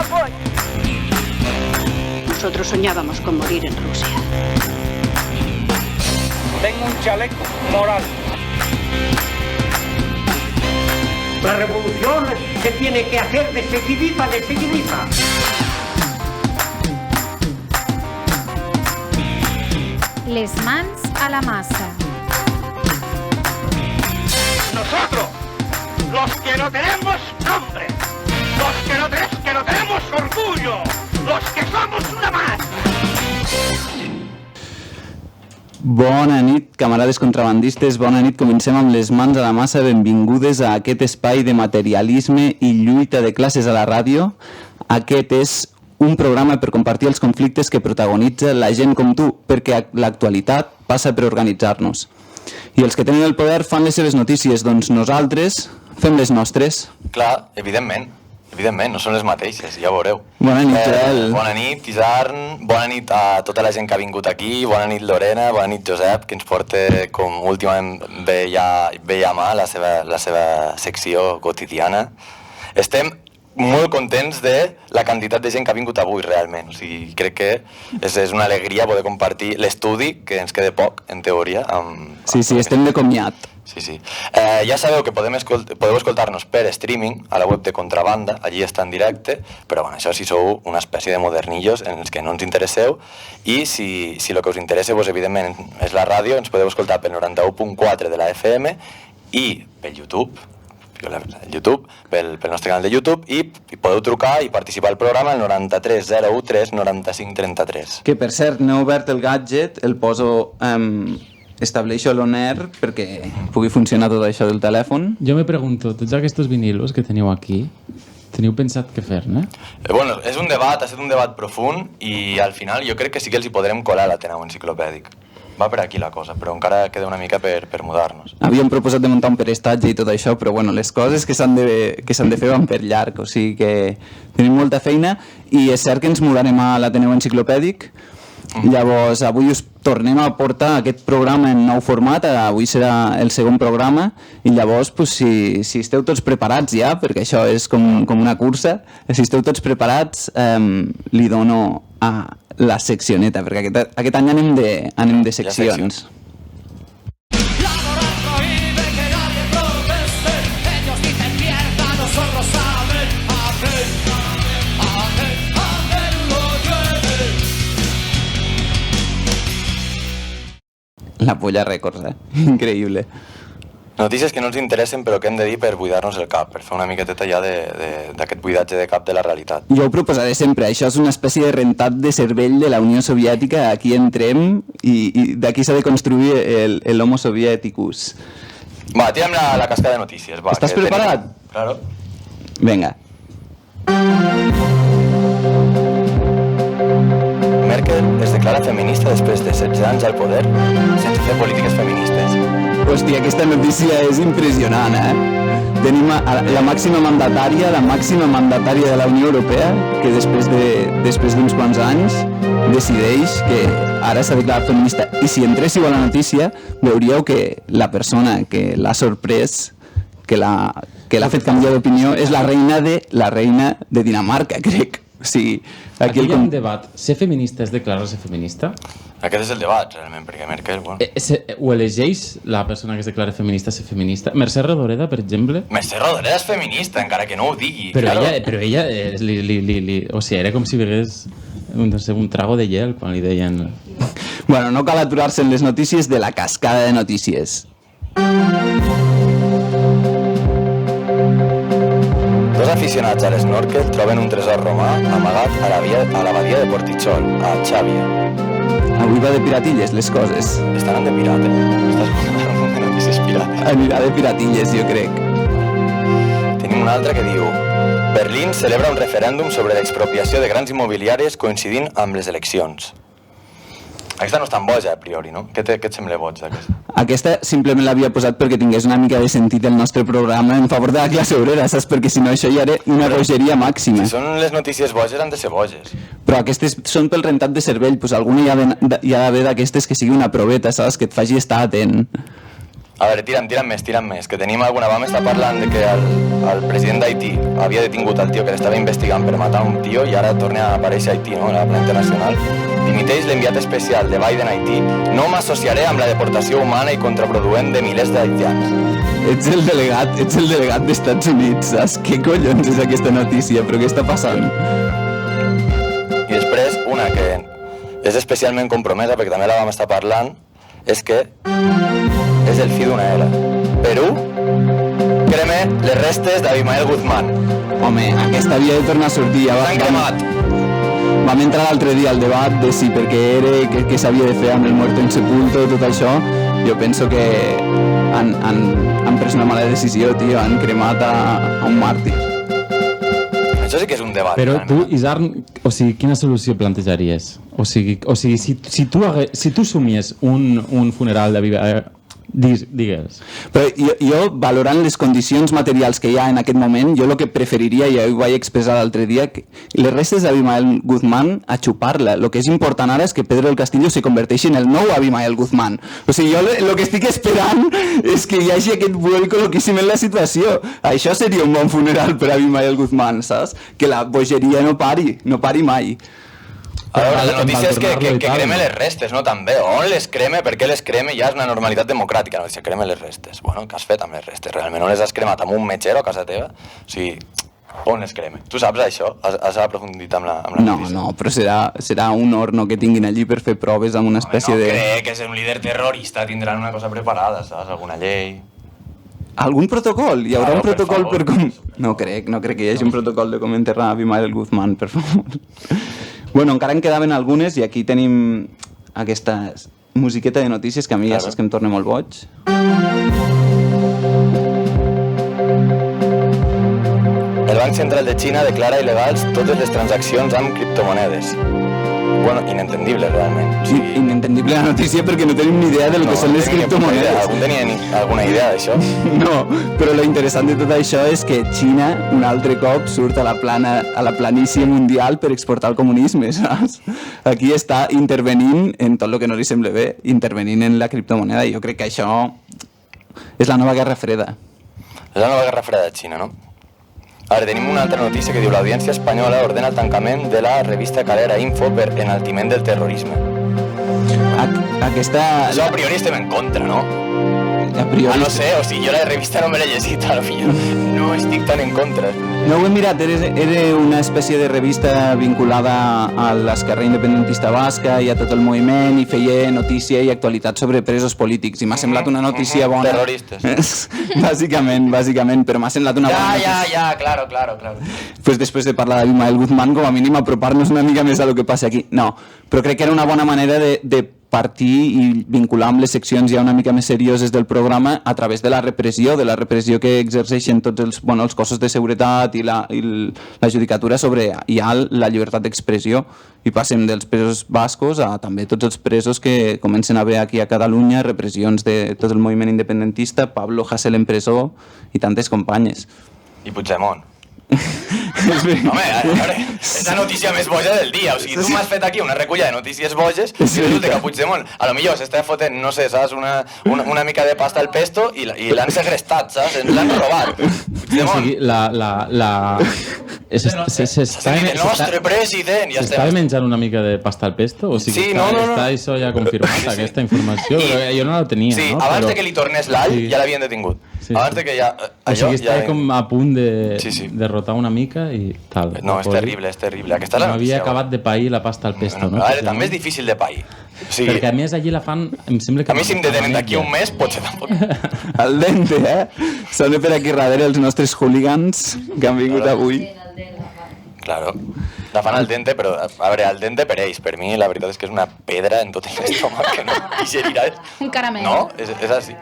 voy. Nosotros soñábamos con morir en Rusia. Tengo un chaleco moral. La revolución se tiene que hacer de seguidiza, de seguidiza. Les mans a la masa. Nosotros, los que no tenemos nombre, los que no tenemos orgullo, los que somos una más. Bona nit, camarades contrabandistes, bona nit. Comencem amb les mans a la massa. Benvingudes a aquest espai de materialisme i lluita de classes a la ràdio. Aquest és un programa per compartir els conflictes que protagonitza la gent com tu, perquè l'actualitat passa per organitzar-nos. I els que tenen el poder fan les seves notícies, doncs nosaltres fem les nostres. Clar, evidentment, no són les mateixes, ja ho veureu. Bona nit, Joel. Bona nit, Isarn, bona nit a tota la gent que ha vingut aquí, bona nit, Lorena, bona nit, Josep, que ens porta, com últimament veia mà, la seva secció quotidiana. Estem molt contents de la quantitat de gent que ha vingut avui, realment. O sigui, crec que és una alegria poder compartir l'estudi, que ens queda poc, en teoria. Sí, estem de comiat. Sí. Ja sabeu que podeu escoltar-nos per streaming a la web de Contrabanda, allí està en directe, però bueno, això sí sou una espècie de modernillos en els que no ens interesseu, i si el que us interessa, doncs, evidentment, és la ràdio, ens podeu escoltar pel 91.4 de la FM i pel YouTube, pel nostre canal de YouTube, i podeu trucar i participar al programa al 93 013 95 33. Que per cert, no he obert el gadget, el poso... estableixo l'on-air perquè pugui funcionar tot això del telèfon. Jo me pregunto, tots aquests vinilos que teniu aquí, teniu pensat què fer-ne? Bueno, ha estat un debat profund i al final jo crec que sí que els hi podrem colar a l'Ateneu Enciclopèdic. Va per aquí la cosa, però encara queda una mica per mudar-nos. Havíem proposat de muntar un perestatge i tot això, però bueno, les coses que s'han de fer van per llarg, o sigui que tenim molta feina i és cert que ens mudarem a l'Ateneu Enciclopèdic. Llavors, avui us tornem a portar aquest programa en nou format, avui serà el segon programa, i llavors, si esteu tots preparats ja, perquè això és com una cursa, si esteu tots preparats, li dono a la seccioneta, perquè aquest any anem de seccions. La Polla Records, increïble. Notícies que no ens interessen però que hem de dir per buidar-nos el cap, per fer una miqueteta ja d'aquest buidatge de cap de la realitat. Jo ho proposaré sempre, això és una espècie de rentat de cervell de la Unió Soviètica, aquí entrem i d'aquí s'ha de construir l'Homo Sovièticus. Va, tira'm la cascada de notícies. Va, estàs preparat? Claro. Vinga. Merkel es declara feminista després de 16 anys al poder sense fer polítiques feministes. Hòstia, aquesta notícia és impressionant, Tenim la màxima mandatària de la Unió Europea, que després d'uns quants anys decideix que ara s'ha declarat feminista. I si entréssiu a la notícia, veuríeu que la persona que l'ha sorprès, que l'ha fet canviar d'opinió, és la reina de Dinamarca, crec. O sigui, aquí hi ha un debat. Ser feminista és declarar-se feminista? Aquest és el debat, realment, perquè Merkel... Ho elegeix la persona que es declara feminista ser feminista? Mercè Rodoreda, per exemple? Mercè Rodoreda és feminista, encara que no ho digui. Però ella o sigui, era com si veiés un trago de gel quan li deien... Bueno, no cal aturar-se en les notícies de la cascada de notícies. Dos aficionats a l'snorkel troben un tresor romà amagat a l'abadia de Portitxol, a Xàbia. Avui va de piratilles, les coses. Estaran de pirata. Estàs contant de notícies pirates. Anirà de piratilles, jo crec. Tenim una altra que diu: Berlín celebra un referèndum sobre l'expropiació de grans immobiliàries coincidint amb les eleccions. Aquesta no és tan boja, a priori, no? Què et sembla boig d'aquesta? Aquesta simplement l'havia posat perquè tingués una mica de sentit el nostre programa en favor de la classe obrera, saps? Perquè si no això ja era una bogeria màxima. Si són les notícies boges, han de ser boges. Però aquestes són pel rentat de cervell, doncs alguna hi ha d'haver d'aquestes que sigui una proveta, saps? Que et faci estar atent. A veure, tiren més, que tenim alguna... Vam estar parlant de que el president d'Haití havia detingut el tio que l'estava investigant per matar un tio i ara torna a aparèixer a Haití, no?, a la plana internacional. Dimiteix l'enviat especial de Biden a Haití. No m'associaré amb la deportació humana i contraproduent de milers d'haitians. Ets el delegat d'Estats Units, saps? Què collons és aquesta notícia? Però què està passant? I després, una que és especialment compromesa, perquè també la vam estar parlant, és que és el fill d'una era. Perú crema les restes d'Abimael Guzmán. Home, aquesta havia de tornar a sortir. L'han cremat. Vam entrar l'altre dia al debat de si perquè era, què s'havia de fer amb el muerto insepulto, tot això. Jo penso que han pres una mala decisió, tio. Han cremat a un màrtir. Això sí que és un debat. Però tu, Isarn, o sigui, quina solució plantejaries? O sigui si tu somies un funeral de vida... Digues. Però jo, valorant les condicions materials que hi ha en aquest moment, jo el que preferiria, ja ho vaig expressar l'altre dia, que les restes d'Abimael Guzmán a xupar-la. El que és important ara és que Pedro del Castillo se converteixi en el nou Abimael Guzmán. O sigui, jo el que estic esperant és que hi hagi aquest vuelco loquíssim en la situació. Això seria un bon funeral per Abimael Guzmán, saps? Que la bogeria no pari mai. A veure, la notícia és que creme les restes, no? També. On les creme, per què les creme, ja és una normalitat democràtica. La notícia, creme les restes. Bueno, què has fet amb les restes? Realment no les has cremat amb un metgero a casa teva? O sigui, on les creme? Tu saps això? Has aprofundit amb la notícia? No, però serà un horno que tinguin allí per fer proves amb una espècie de... No crec que és un líder terrorista, tindran una cosa preparada, saps? Alguna llei... Algun protocol? Hi haurà un protocol per com... No crec que hi hagi un protocol de com enterrar Abimael Guzmán, per favor. Bueno, encara en quedaven algunes i aquí tenim aquesta musiqueta de notícies que a mi ja saps que em torna molt boig. El Banc Central de Xina declara il·legals totes les transaccions amb criptomonedes. Bueno, inentendible, realment. O sigui... Inentendible la notícia perquè no tenim ni idea del que són les criptomonedes. Algú tenia alguna idea d'això? No, però lo interessant de tot això és que Xina un altre cop surt a la planícia mundial per exportar el comunisme, saps? Aquí està intervenint en tot el que no li sembla bé, intervenint en la criptomoneda, i jo crec que això és la nova Guerra Freda. És la nova Guerra Freda de Xina, no? Ara, tenim una altra notícia que diu l'Audiència Espanyola ordena el tancament de la revista Calera Info per enaltiment del terrorisme. Aquesta... Això a priori estem en contra, no? A priori... no sé, o sigui, jo la revista no me l'he llegit, a lo millor no estic tan en contra. No ho he mirat, era una espècie de revista vinculada a l'esquerra independentista basca i a tot el moviment i feia notícia i actualitat sobre presos polítics i m'ha semblat una notícia bona. Terroristes. Bàsicament, però m'ha semblat una bona notícia. Ja, claro. Pues després de parlar d'Abimael Guzmán, com a mínim apropar-nos una mica més a lo que passa aquí. No, però crec que era una bona manera de partir i vincular amb les seccions ja una mica més serioses del programa a través de la repressió que exerceixen tots els cossos de seguretat i la judicatura sobre ja la llibertat d'expressió, i passem dels presos bascos a també tots els presos que comencen a haver aquí a Catalunya, repressions de tot el moviment independentista, Pablo Hasél en presó i tantes companyes. I Puigdemont. Home, a veure, és la notícia més boja del dia. O sigui, tu m'has fet aquí una recolla de notícies boges i resulta que Puigdemont a lo millor s'està fotent, no sé, saps, una mica de pasta al pesto i l'han segrestat, saps? Ens l'han robat. Puigdemont. O sigui, el nostre president, ja estem. S'estava menjant una mica de pasta al pesto? O sigui, està això ja confirmat, aquesta informació? Jo no la tenia, no? Sí, abans de que li tornés l'all ja l'havien detingut. Abans de que ja... O sigui, està com a punt de derrotar una mica i tal. No, és terrible. Aquesta és la notícia. M'havia acabat de pair la pasta al pesto, no? A veure, també és difícil de pair. Perquè a més allí la fan... Em sembla que... A mi si em detenen d'aquí un mes, potser tampoc. Al dente, Són per aquí darrere els nostres hooligans que han vingut avui. Claro, la fan al dente, però a veure, al dente per ells. Per mi la veritat és que és una pedra en tot l'estómac que no digerirà. Un caramel. No, és així.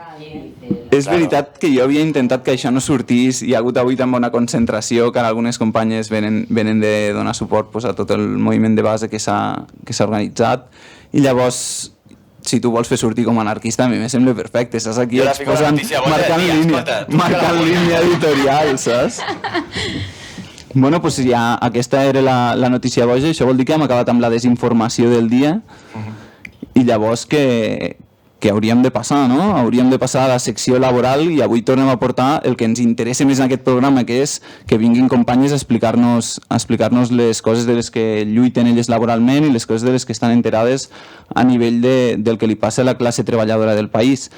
És veritat que jo havia intentat que això no sortís. Hi ha hagut avui tan bona concentració que algunes companyes venen de donar suport a tot el moviment de base que s'ha organitzat, i llavors si tu vols fer sortir com a anarquista a mi me sembla perfecte, saps? Aquí exposant, marcant línia editorial, saps? Bueno, doncs ja aquesta era la notícia boja. Això vol dir que hem acabat amb la desinformació del dia, i llavors que hauríem de passar, no? Hauríem de passar a la secció laboral i avui tornem a portar el que ens interessa més en aquest programa, que és que vinguin companyes a explicar-nos les coses de les que lluiten elles laboralment i les coses de les que estan enterades a nivell del que li passa a la classe treballadora del país.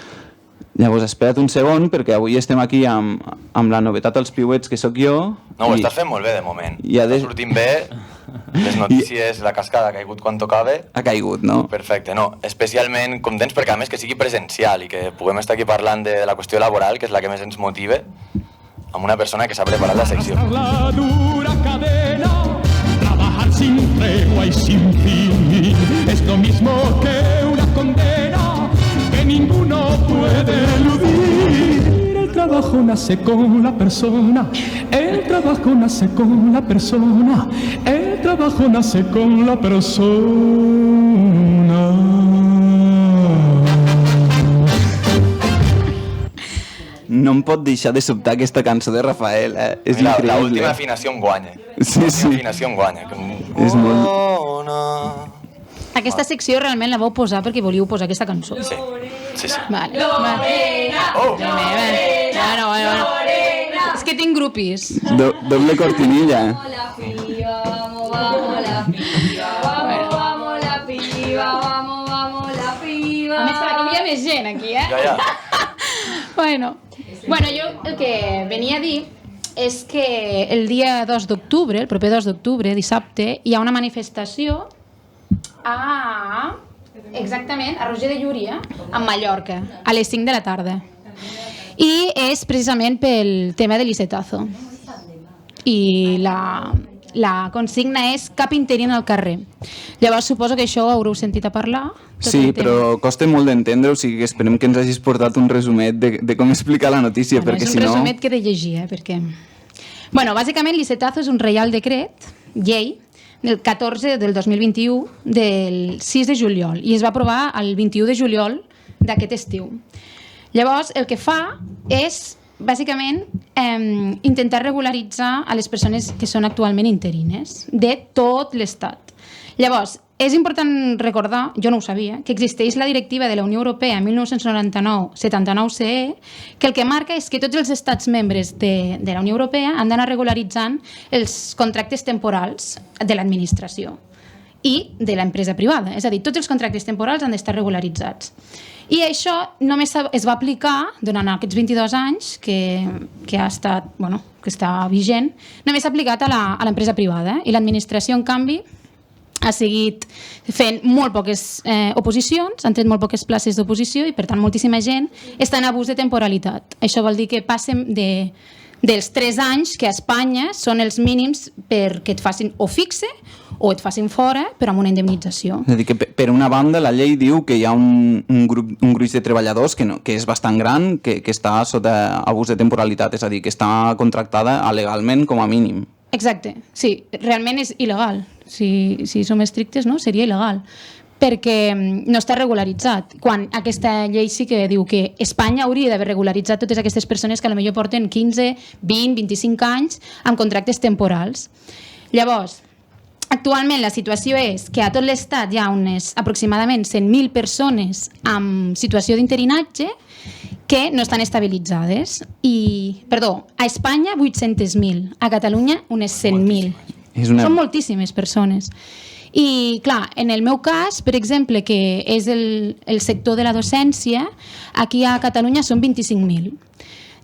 Llavors, espera't un segon, perquè avui estem aquí amb la novetat als piuets, que sóc jo. No, ho estàs fent molt bé, de moment. Està sortint bé, les notícies, la cascada ha caigut quan tocava. Ha caigut, no? Perfecte, no. Especialment contents perquè, a més, que sigui presencial i que puguem estar aquí parlant de la qüestió laboral, que és la que més ens motiva, amb una persona que s'ha preparat la secció. La dura cadena, trabajar sin tregua y sin fin, es lo mismo que una condena que ninguno puede eludir. El trabajo nace con la persona, el trabajo nace con la persona, el trabajo nace con la persona. No em pot deixar de sobtar aquesta cançó de Rafael, és increïble. L'última afinació em guanya. Sí. L'última afinació em guanya. És molt... Aquesta secció realment la vau posar perquè volíeu posar aquesta cançó. Sí. Vale. Lorena, Lorena. És que tinc grupis. Doble cortinilla. Vamos la piba, vamos la piba, vamos la piba, vamos la piba. A més, com hi ha més gent aquí, Ja. Bueno, jo el que venia a dir és que el dia 2 d'octubre, el proper 2 d'octubre, dissabte, hi ha una manifestació exactament a Roger de Llúria, a Mallorca, a les 5 de la tarda. I és precisament pel tema de l'icetazo. I la consigna és cap interí al carrer. Llavors suposo que això ho haureu sentit a parlar. Sí, però costa molt d'entendre, o sigui que esperem que ens hagis portat un resumet de com explicar la notícia, perquè si no... És un resumet que he de llegir, perquè... Bueno, bàsicament l'icetazo és un reial decret, llei, del 14 del 2021, del 6 de juliol, i es va aprovar el 21 de juliol d'aquest estiu. Llavors, el que fa és, bàsicament, intentar regularitzar a les persones que són actualment interines de tot l'Estat. Llavors, és important recordar, jo no ho sabia, que existeix la directiva de la Unió Europea 1999-79-CE, que el que marca és que tots els estats membres de la Unió Europea han d'anar regularitzant els contractes temporals de l'administració i de l'empresa privada. És a dir, tots els contractes temporals han d'estar regularitzats. I això només es va aplicar durant aquests 22 anys que ha estat, que està vigent, només s'ha aplicat a l'empresa privada, i l'administració, en canvi, ha seguit fent molt poques oposicions, han tret molt poques places d'oposició i, per tant, moltíssima gent està en abús de temporalitat. Això vol dir que passem dels 3 anys que a Espanya són els mínims perquè et facin o fixe o et facin fora, però amb una indemnització. És a dir, que per una banda la llei diu que hi ha un gruix de treballadors que és bastant gran, que està sota abús de temporalitat, és a dir, que està contractada legalment com a mínim. Exacte, sí, realment és il·legal. Si som estrictes, no? Seria il·legal, perquè no està regularitzat. Quan aquesta llei sí que diu que Espanya hauria d'haver regularitzat totes aquestes persones que potser porten 15, 20, 25 anys amb contractes temporals. Llavors, actualment la situació és que a tot l'Estat hi ha aproximadament 100.000 persones amb situació d'interinatge que no estan estabilitzades. A Espanya 800.000, a Catalunya unes 100.000. Són moltíssimes persones. I, clar, en el meu cas, per exemple, que és el sector de la docència, aquí a Catalunya són 25.000.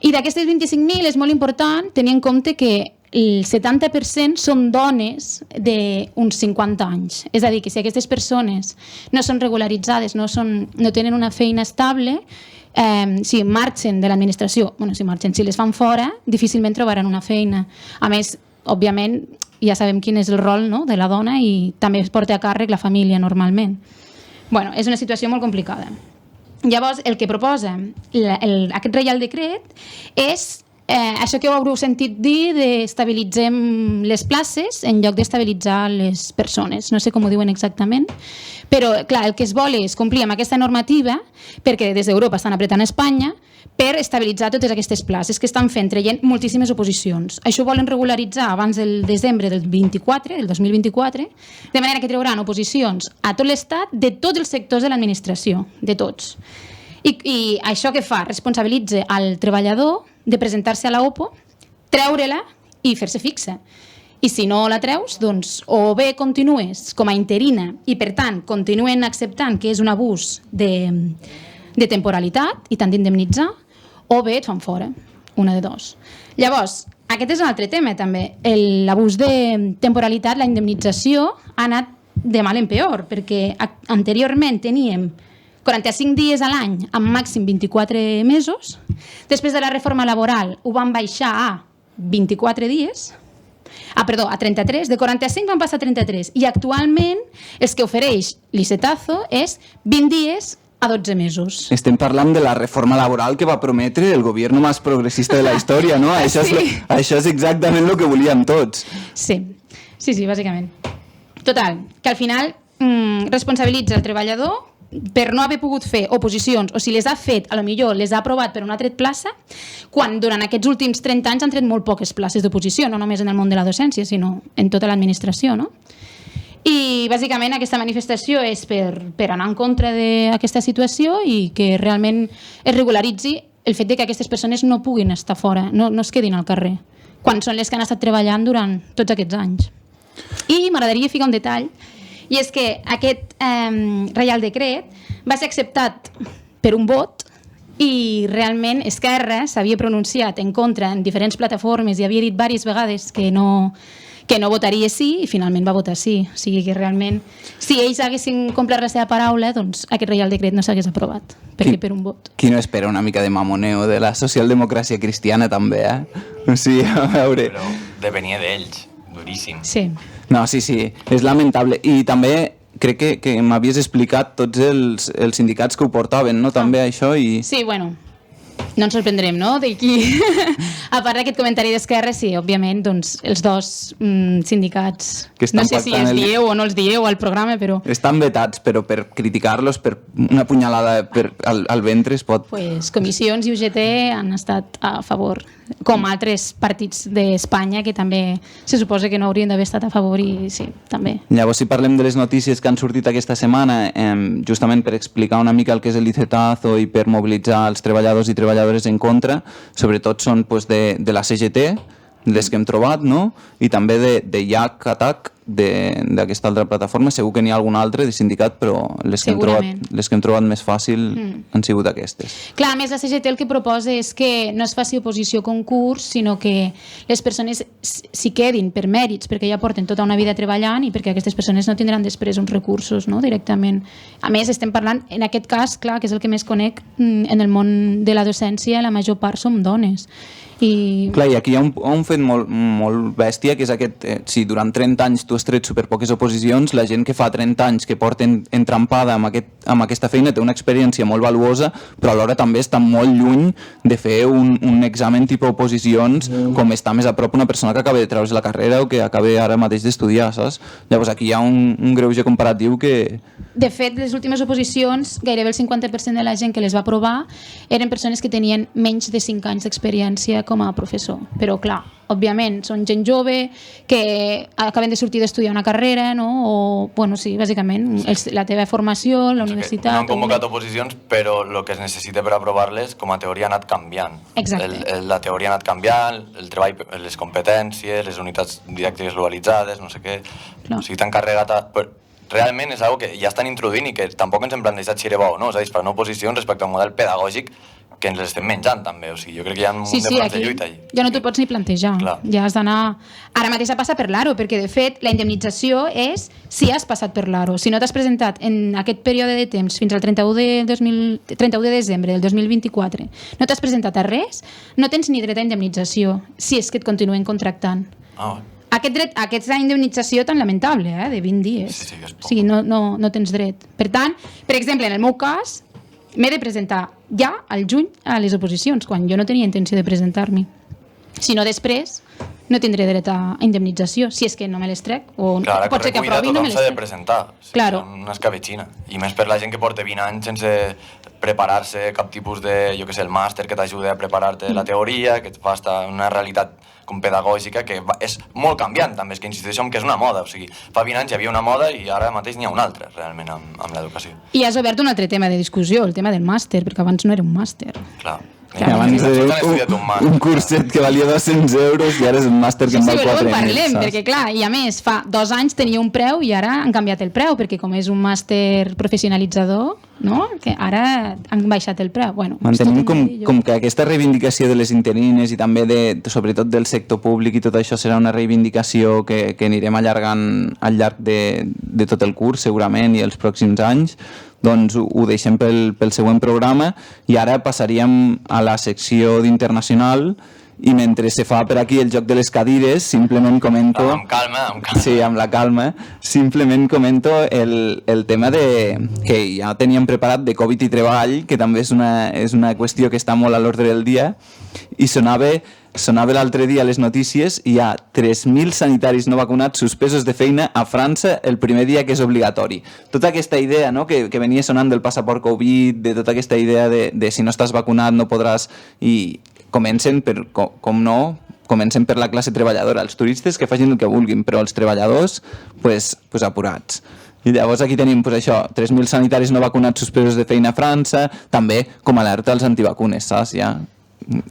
I d'aquestes 25.000 és molt important tenir en compte que el 70% són dones d'uns 50 anys. És a dir, que si aquestes persones no són regularitzades, no tenen una feina estable, si marxen de l'administració, si les fan fora, difícilment trobaran una feina. A més, òbviament, ja sabem quin és el rol de la dona i també es porta a càrrec la família normalment. És una situació molt complicada. Llavors, el que proposa aquest reial decret és això que ho haureu sentit dir d'estabilitzem les places en lloc d'estabilitzar les persones. No sé com ho diuen exactament, però clar, el que es vol és complir amb aquesta normativa perquè des d'Europa estan apretant Espanya per estabilitzar totes aquestes places que estan fent, traient moltíssimes oposicions. Això ho volen regularitzar abans del desembre del 2024, de manera que trauran oposicions a tot l'Estat de tots els sectors de l'administració, de tots. I això què fa? Responsabilitza al treballador de presentar-se a la OPO, treure-la i fer-se fixa. I si no la treus, doncs, o bé continues com a interina i, per tant, continuen acceptant que és un abús de temporalitat i t'han d'indemnitzar, o bé et fan fora, una de dos. Llavors, aquest és un altre tema, també. L'abús de temporalitat, la indemnització, ha anat de mal en peor, perquè anteriorment teníem 45 dies a l'any, amb màxim 24 mesos. Després de la reforma laboral ho van baixar a 24 dies, a 33, de 45 van passar a 33, i actualment els que ofereix l'Icetazo és 20 dies a 12 mesos. Estem parlant de la reforma laboral que va prometre el govern més progressista de la història, no? Això és exactament el que volíem tots. Sí, bàsicament. Total, que al final responsabilitza el treballador per no haver pogut fer oposicions, o si les ha fet, a lo millor les ha aprovat però no ha tret plaça, quan durant aquests últims 30 anys han tret molt poques places d'oposició, no només en el món de la docència, sinó en tota l'administració, no? I bàsicament aquesta manifestació és per anar en contra d'aquesta situació i que realment es regularitzi el fet que aquestes persones no puguin estar fora, no es quedin al carrer, quan són les que han estat treballant durant tots aquests anys. I m'agradaria ficar un detall, i és que aquest Reial Decret va ser acceptat per un vot i realment Esquerra s'havia pronunciat en contra en diferents plataformes i havia dit diverses vegades que no votaria sí, i finalment va votar sí. O sigui que realment, si ells haguessin complert la seva paraula, doncs aquest Reial Decret no s'hagués aprovat, perquè per un vot. Qui no espera una mica de mamoneo de la socialdemocràcia cristiana també, O sigui, a veure... Però depenia d'ells, duríssim. Sí. No, sí, és lamentable. I també crec que m'havies explicat tots els sindicats que ho portaven, no? També això i... Sí, bueno, no ens sorprendrem, no? A part d'aquest comentari d'Esquerra, sí, òbviament, doncs els dos sindicats, no sé si els dieu o no els dieu al programa, però... Estan vetats, però per criticar-los, per una punyalada al ventre es pot... Pues Comissions i UGT han estat a favor, com altres partits d'Espanya que també se suposa que no haurien d'haver estat a favor i sí, també. Llavors, si parlem de les notícies que han sortit aquesta setmana, justament per explicar una mica el que és el Icetazo i per mobilitzar els treballadors i treballadores en contra, sobretot són de la CGT, les que hem trobat, no? I també de IAC, ATAC, d'aquesta altra plataforma. Segur que n'hi ha algun altre de sindicat, però les que hem trobat més fàcil han sigut aquestes. Clar, a més la CGT el que proposa és que no es faci oposició a concurs, sinó que les persones s'hi quedin per mèrits, perquè ja porten tota una vida treballant i perquè aquestes persones no tindran després uns recursos, no? Directament. A més, estem parlant, en aquest cas, clar, que és el que més conec, en el món de la docència, la major part som dones. Clar, i aquí hi ha un fet molt bèstia, que és aquest, si durant 30 anys tu has tret superpoques oposicions, la gent que fa 30 anys que porten entrampada amb aquesta feina té una experiència molt valuosa, però alhora també està molt lluny de fer un examen tipus oposicions com està més a prop una persona que acaba de treure's la carrera o que acaba ara mateix d'estudiar, saps? Llavors aquí hi ha un greuge comparatiu que... De fet, les últimes oposicions, gairebé el 50% de la gent que les va aprovar eren persones que tenien menys de 5 anys d'experiència com a professor. Però, clar, òbviament, són gent jove que acaben de sortir d'estudiar una carrera, no? O, bueno, sí, bàsicament, la teva formació, la universitat... No han convocat oposicions, però el que es necessita per aprovar-les, com a teoria, ha anat canviant. Exacte. La teoria ha anat canviant, el treball, les competències, les unitats didàctiques globalitzades, no sé què... O sigui, t'han carregat... Realment és una que ja estan introduint i que tampoc ens hem plantejat si era bo o no. És a dir, es fan oposicions respecte a un model pedagògic que ens les estem menjant també. O sigui, jo crec que hi ha un munt de plans de lluita allà. Ja no t'ho pots ni plantejar. Ja has d'anar... Ara mateix ha passat per l'ARO, perquè de fet la indemnització és si has passat per l'ARO. Si no t'has presentat en aquest període de temps fins al 31 de desembre del 2024, no t'has presentat a res, no tens ni dret a indemnització si és que et continuen contractant. Aquesta indemnització tan lamentable, de 20 dies. O sigui, no tens dret. Per tant, per exemple, en el meu cas, m'he de presentar ja al juny a les oposicions, quan jo no tenia intenció de presentar-m'hi. Si no, després no tindré dret a indemnització, si és que no me les trec, o Clar, la pot ser que correcuida aprovi i no tothom me les s'ha de trec. presentar. Claro. Una escabetxina. I més per la gent que porta 20 anys sense preparar-se cap tipus de, jo què sé, el màster que t'ajuda a preparar-te la teoria, que et fa estar en una realitat com pedagògica que és molt canviant també, és que insisteixo en que és una moda, o sigui, fa 20 anys hi havia una moda i ara mateix n'hi ha una altra, realment, amb l'educació. I has obert un altre tema de discussió, el tema del màster, perquè abans no era un màster. Clar. Abans era un curset que valia 200 euros i ara és un màster que en val 4.000. Sí, però parlem, perquè clar, i a més, fa 2 anys tenia un preu i ara han canviat el preu, perquè com és un màster professionalitzador, no? Que ara han baixat el preu. Bueno, mantenim com que aquesta reivindicació de les interines i també sobretot del sector públic i tot això serà una reivindicació que anirem allargant al llarg de tot el curs segurament i els pròxims anys, doncs ho deixem pel següent programa i ara passaríem a la secció d'internacional i mentre se fa per aquí el joc de les cadires simplement comento... Amb calma. Sí, amb la calma. Simplement comento el tema que ja teníem preparat de Covid i treball, que també és una qüestió que està molt a l'ordre del dia, i sonava l'altre dia a les notícies, hi ha 3.000 sanitaris no vacunats suspesos de feina a França el primer dia que és obligatori. Tota aquesta idea, no?, que venia sonant del passaport Covid, de tota aquesta idea de si no estàs vacunat no podràs... I comencen per, comencen per la classe treballadora, els turistes que facin el que vulguin, però els treballadors, pues apurats. I llavors aquí tenim això, 3.000 sanitaris no vacunats suspesos de feina a França, també com alerta als antivacunes, saps? Ja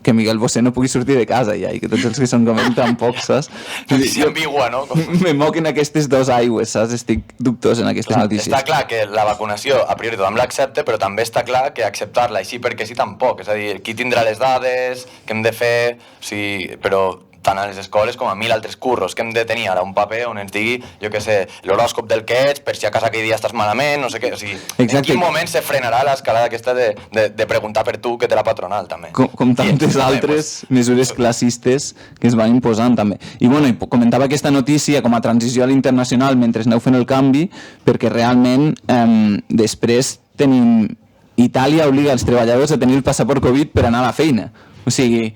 que Miguel Bosé no pugui sortir de casa ja, i que tots els que són com ell tampoc, saps? Notícia ambigua, no? Me moquen aquestes dues aigües, saps? Estic dubtós en aquestes notícies. Està clar que la vacunació, a priori tothom l'accepta, però també està clar que acceptar-la així perquè sí tampoc. És a dir, qui tindrà les dades, què hem de fer, o sigui, però tant a les escoles com a 1.000 altres curros, que hem de tenir ara un paper on ens digui, jo què sé, l'horòscop del que ets, per si a casa aquell dia estàs malament, no sé què, o sigui, en quin moment se frenarà l'escalada aquesta de preguntar per tu que té la patronal, també. Com tantes altres mesures classistes que es van imposant, també. I bueno, comentava aquesta notícia com a transició a l'internacional mentre aneu fent el canvi, perquè realment després tenim... Itàlia obliga els treballadors a tenir el passaport Covid per anar a la feina. O sigui...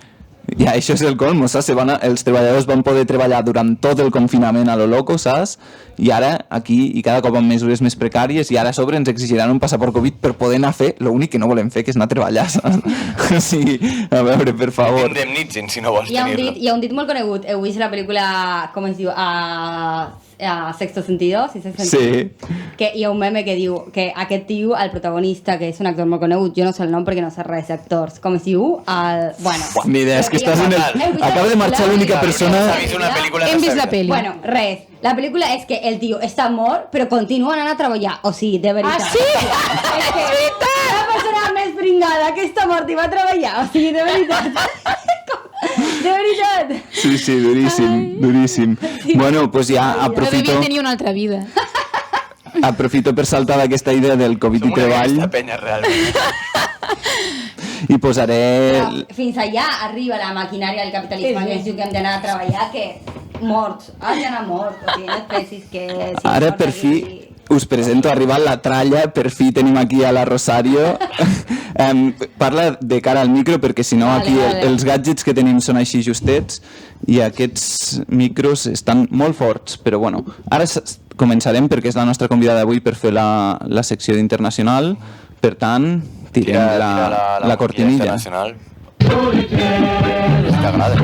Ja, això és el colmo, saps? Els treballadors van poder treballar durant tot el confinament a lo loco, saps? I ara aquí, i cada cop amb mesures més precàries, i ara a sobre ens exigiran un passaport Covid per poder anar a fer l'únic que no volem fer, que és anar a treballar, saps? O sigui, a veure, per favor. Indemnitzin si no vols tenir-lo. Hi ha un dit molt conegut, heu vist la pel·lícula, com es diu, a Sexto Sentido? Sí. Que hi ha un meme que diu que aquest tio, el protagonista, que és un actor molt conegut, jo no sé el nom perquè no sé res d'actors, com es diu? Bueno. Ni idea, és que estàs en el... Acaba de marxar l'única persona... Hem vist la pel·li. Bueno, res. La pel·lícula és que el tio està mort, però continua anant a treballar. O sigui, de veritat. Ah, sí? És que la persona més pringada que està mort i va a treballar. O sigui, de veritat. De veritat. Sí, duríssim. Sí. Bueno, pues ja aprofito... No devia tenir una altra vida. Aprofito per saltar d'aquesta idea del Covid i treball. Som una penya, realment. I posaré... Però fins allà arriba la maquinària del capitalisme que ens diu que hem d'anar a treballar, que morts, has d'anar mort. O sigui, no et pensis que... Si ara, per fi, us presento, ha arribat la tralla, per fi tenim aquí a la Rosario. Parla de cara al micro, perquè si no aquí els gadgets que tenim són així justets i aquests micros estan molt forts, però bueno, ara començarem perquè és la nostra convidada d'avui per fer la secció d'internacional, per tant, tirem la cortinilla. T'agrada?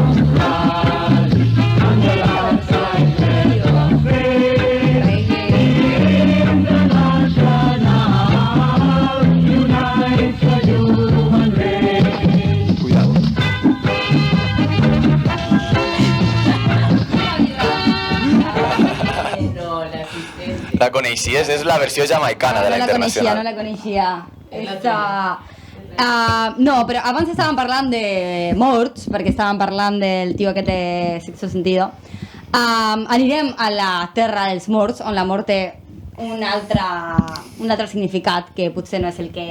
La coneixies? És la versió jamaicana de la internacional. No la coneixia. No, però abans estàvem parlant de morts, perquè estàvem parlant del tio aquest de Sexto Sentido. Anirem a la terra dels morts, on la mort té un altre significat que potser no és el que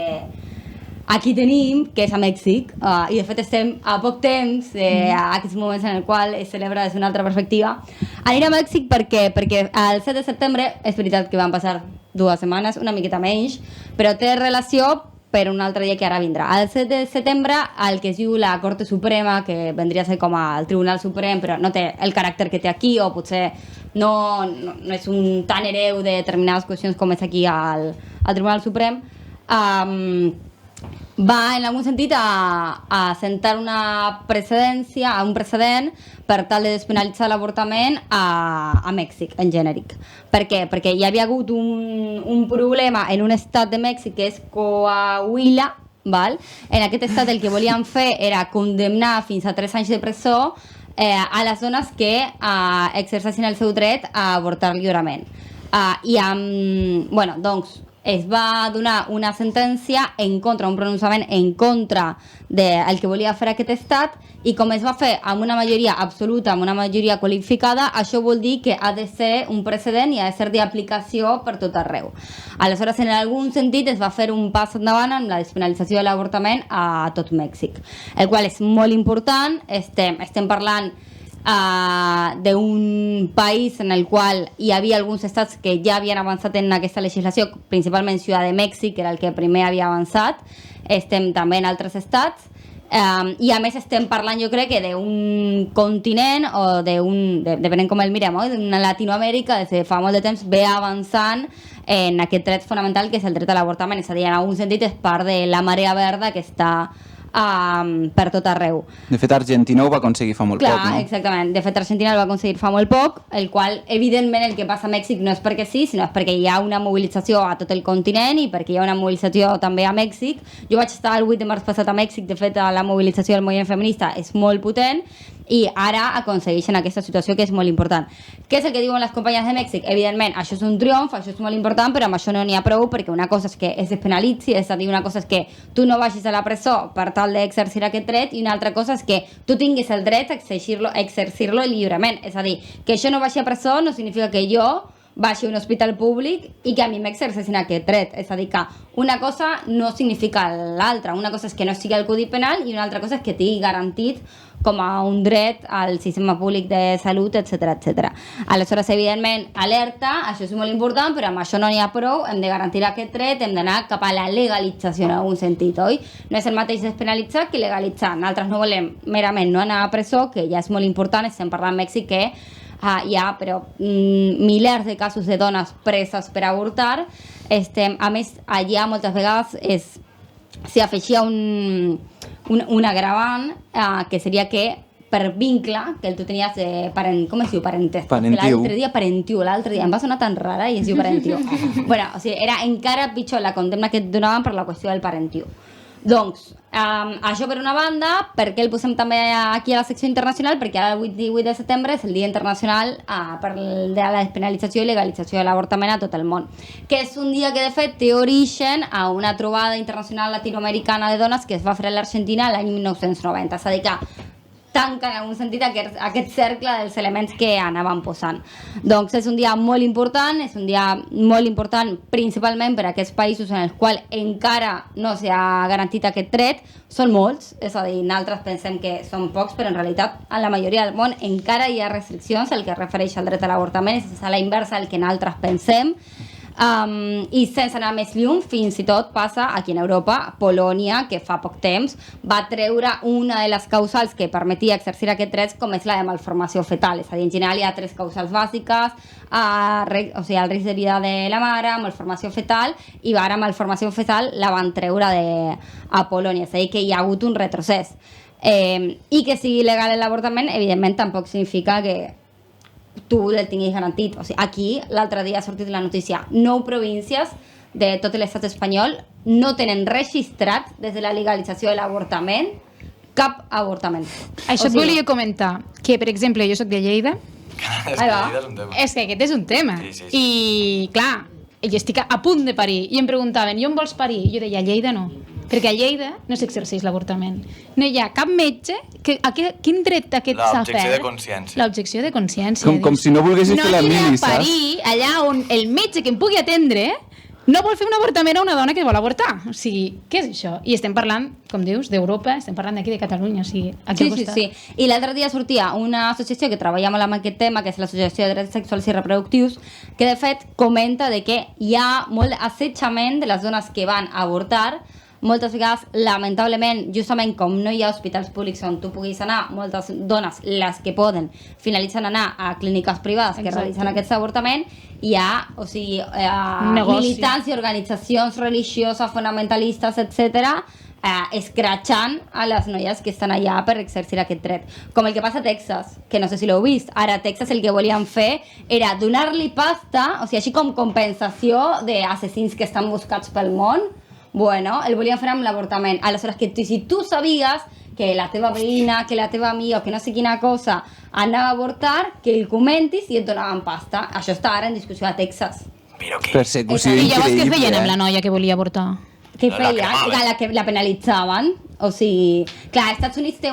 aquí tenim, que és a Mèxic, i de fet estem a poc temps d'aquests moments en el qual es celebra des d'una altra perspectiva. Anirem a Mèxic perquè el 7 de setembre és veritat que van passar 2 setmanes, una miqueta menys, però té relació per un altre dia que ara vindrà. El 7 de setembre, el que es diu la Corte Suprema, que vendria a ser com el Tribunal Suprem, però no té el caràcter que té aquí, o potser no és un tan hereu de determinades qüestions com és aquí al Tribunal Suprem, va en algun sentit a sentar un precedent per tal de despenalitzar l'avortament a Mèxic, en genèric. Per què? Perquè hi havia hagut un problema en un estat de Mèxic que és Coahuila, val? En aquest estat el que volien fer era condemnar fins a 3 anys de presó a les dones que exercessin el seu dret a avortar lliurement. Bueno, doncs, es va donar una sentència en contra, un pronunciament en contra del que volia fer aquest estat, i com es va fer amb una majoria absoluta, amb una majoria qualificada, això vol dir que ha de ser un precedent i ha de ser d'aplicació per tot arreu. Aleshores, en algun sentit, es va fer un pas endavant amb la despenalització de l'avortament a tot Mèxic, el qual és molt important. Estem parlant d'un país en el qual hi havia alguns estats que ja havien avançat en aquesta legislació, principalment Ciutat de Mèxic, que era el que primer havia avançat. Estem també en altres estats, i a més estem parlant, jo crec, que d'un continent, o depenent com el mirem, d'una Latinoamèrica des de fa molt de temps ve avançant en aquest dret fonamental que és el dret a l'avortament. És a dir, en algun sentit és part de la marea verda que està per tot arreu. De fet, Argentina ho va aconseguir fa molt poc, no? Exactament. De fet, Argentina el va aconseguir fa molt poc, el qual, evidentment, el que passa a Mèxic no és perquè sí, sinó és perquè hi ha una mobilització a tot el continent i perquè hi ha una mobilització també a Mèxic. Jo vaig estar el 8 de març passat a Mèxic, de fet, la mobilització del moviment feminista és molt potent, i ara aconsegueixen aquesta situació que és molt important. Què és el que diuen les companyes de Mèxic? Evidentment, això és un triomf, això és molt important, però amb això no n'hi ha prou, perquè una cosa és que es despenalitzi, és a dir, una cosa és que tu no vagis a la presó per tal d'exercir aquest dret, i una altra cosa és que tu tinguis el dret a exercir-lo lliurement. És a dir, que això no vagi a presó no significa que jo vagi a un hospital públic i que a mi m'exercessin aquest dret. És a dir, que una cosa no significa l'altra. Una cosa és que no sigui al Codi Penal i una altra cosa és que tingui garantit com a un dret al sistema públic de salut, etc. Aleshores, evidentment, alerta, això és molt important, però amb això no n'hi ha prou, hem de garantir aquest dret, hem d'anar cap a la legalització en algun sentit, oi? No és el mateix despenalitzar que legalitzar. Nosaltres no volem merament no anar a presó, que ja és molt important, estem parlant de Mèxic, que hi ha milers de casos de dones preses per avortar. A més, allà moltes vegades s'hi afegia un agravant, que seria que per vincle, que tu tenies com es diu? Parentiu. L'altre dia em va sonar tan rara i es diu parentiu. Bueno, o sigui, era encara pitjor la condemna que et donaven per la qüestió del parentiu. Doncs, això per una banda. Per què el posem també aquí a la secció internacional? Perquè ara el 8 de setembre és el Dia Internacional de la despenalització i legalització de l'avortament a tot el món, que és un dia que de fet té origen a una trobada internacional latinoamericana de dones que es va fer a l'Argentina l'any 1990. És a dir, que tanca en algun sentit aquest cercle dels elements que anaven posant. Doncs és un dia molt important, principalment per a aquests països en els quals encara no s'ha garantit aquest dret. Són molts, és a dir, nosaltres pensem que són pocs, però en realitat a la majoria del món encara hi ha restriccions al que es refereix al dret a l'avortament, és a la inversa del que nosaltres pensem. I sense anar més lluny, fins i tot passa aquí en Europa. Polònia, que fa poc temps va treure una de les causals que permetia exercir aquest dret, com és la de malformació fetal. És a dir, en general hi ha 3 causals bàsiques, el risc de vida de la mare, malformació fetal, i ara malformació fetal la van treure a Polònia. És a dir, que hi ha hagut un retrocés. I que sigui legal l'avortament, evidentment, tampoc significa que tu el tinguis garantit. O sigui, aquí l'altre dia ha sortit la notícia: 9 províncies de tot l'estat espanyol no tenen registrat des de la legalització de l'avortament cap avortament. Això et volia comentar, que per exemple jo soc de Lleida. És que aquest és un tema. Sí. I clar, jo estic a punt de parir i em preguntaven: i on vols parir? I jo deia: a Lleida no, perquè a Lleida no s'exerceix l'avortament. No hi ha cap metge quin dret aquest s'ha fet? L'objecció de consciència. L'objecció de consciència. Com si no volguessis fer la mili, saps? No aniré a parir allà on el metge que em pugui atendre no vol fer un avortament a una dona que vol avortar. O sigui, què és això? I estem parlant, com dius, d'Europa, estem parlant d'aquí de Catalunya, o sigui, aquí al costat. Sí. I l'altre dia sortia una associació que treballa molt amb aquest tema, que és l'Associació de Drets Sexuals i Reproductius, que de fet comenta de que hi ha molt assetjament de les dones que van a avortar moltes vegades, lamentablement, justament com no hi ha hospitals públics on tu puguis anar, moltes dones, les que poden, finalitzen anar a clíniques privades que realitzen aquest avortament, hi ha, o sigui, militants i organitzacions religioses, fonamentalistes, etc., escratxant a les noies que estan allà per exercir aquest dret. Com el que passa a Texas, que no sé si l'heu vist. Ara a Texas el que volien fer era donar-li pasta, o sigui, així com compensació d'assassins que estan buscats pel món, bueno, el volien fer amb l'avortament. Aleshores, que si tu sabies que la teva veïna, que la teva amiga o que no sé quina cosa anava a avortar, que el comentis i et donaven pasta. Això està ara en discussió a Texas. Persecució I llavors què increïble. feien amb la noia que volia avortar? Què feien? La penalitzaven. O sigui, clar, als Estats Units té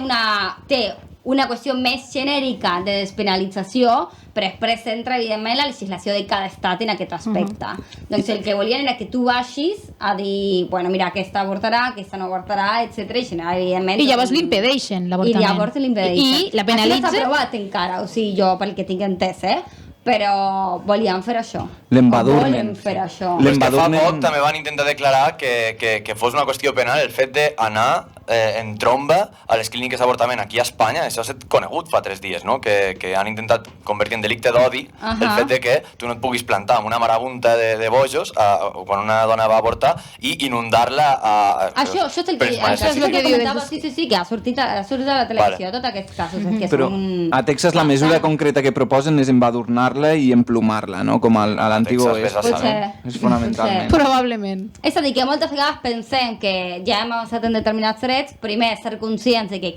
una qüestió més genèrica de despenalització, però després entra, evidentment, la legislació de cada estat en aquest aspecte. Doncs el que volien era que tu vagis a dir, bueno, mira, aquesta avortarà, aquesta no avortarà, etc. I llavors l'impedeixen, l'avortament. I llavors l'impedeixen. I la penalitzen. Aquí no s'ha aprovat encara, o sigui, jo, pel que tinc entès, però volien fer això. L'embadurment. Volen fer això. Però és que fa poc també van intentar declarar que fos una qüestió penal el fet d'anar en tromba a les clíniques d'avortament aquí a Espanya. Això s'ha conegut fa 3 dies, no? Que han intentat convertir en delicte d'odi el fet de que tu no et puguis plantar amb una marabunta de bojos quan una dona va avortar i inundar-la Això és el que diu. Sí, que ha sortit a la televisió tots aquests casos. Però a Texas la mesura concreta que proposen és embadurnar-la i emplumar-la, no? Com a l'antigo oeste. És fonamentalment. Probablement. És a dir, que moltes vegades pensem que ja hem avançat en determinats drets, primer ser conscients de que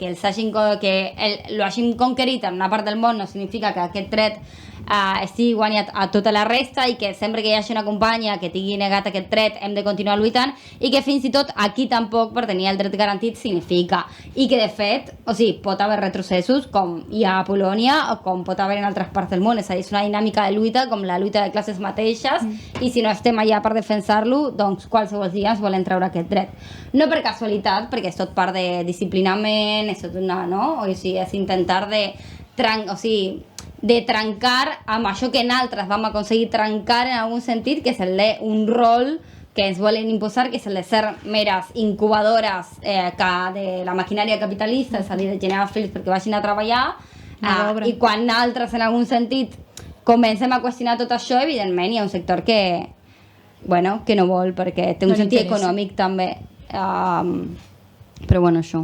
lo hagin conquerit en una part del món no significa que aquest dret estigui guanyat a tota la resta i que sempre que hi hagi una companya que tingui negat aquest dret hem de continuar lluitant i que fins i tot aquí tampoc per tenir el dret garantit significa i que de fet, o sigui, pot haver retrocessos com hi ha a Polònia o com pot haver en altres parts del món, és a dir, és una dinàmica de lluita com la lluita de classes mateixes i si no estem allà per defensar-lo, doncs qualsevol dia ens volen treure aquest dret. No per casualitat, perquè és tot part de disciplinament, és tot una, no? O sigui, és intentar de trencar amb això que nosaltres vam aconseguir trencar en algun sentit, que és el d'un rol que ens volen imposar, que és el de ser meres incubadores de la maquinària capitalista, és a dir, de generar fills perquè vagin a treballar, i quan nosaltres en algun sentit comencem a qüestionar tot això, evidentment hi ha un sector que no vol, perquè té un sentit econòmic també. Però bueno, això.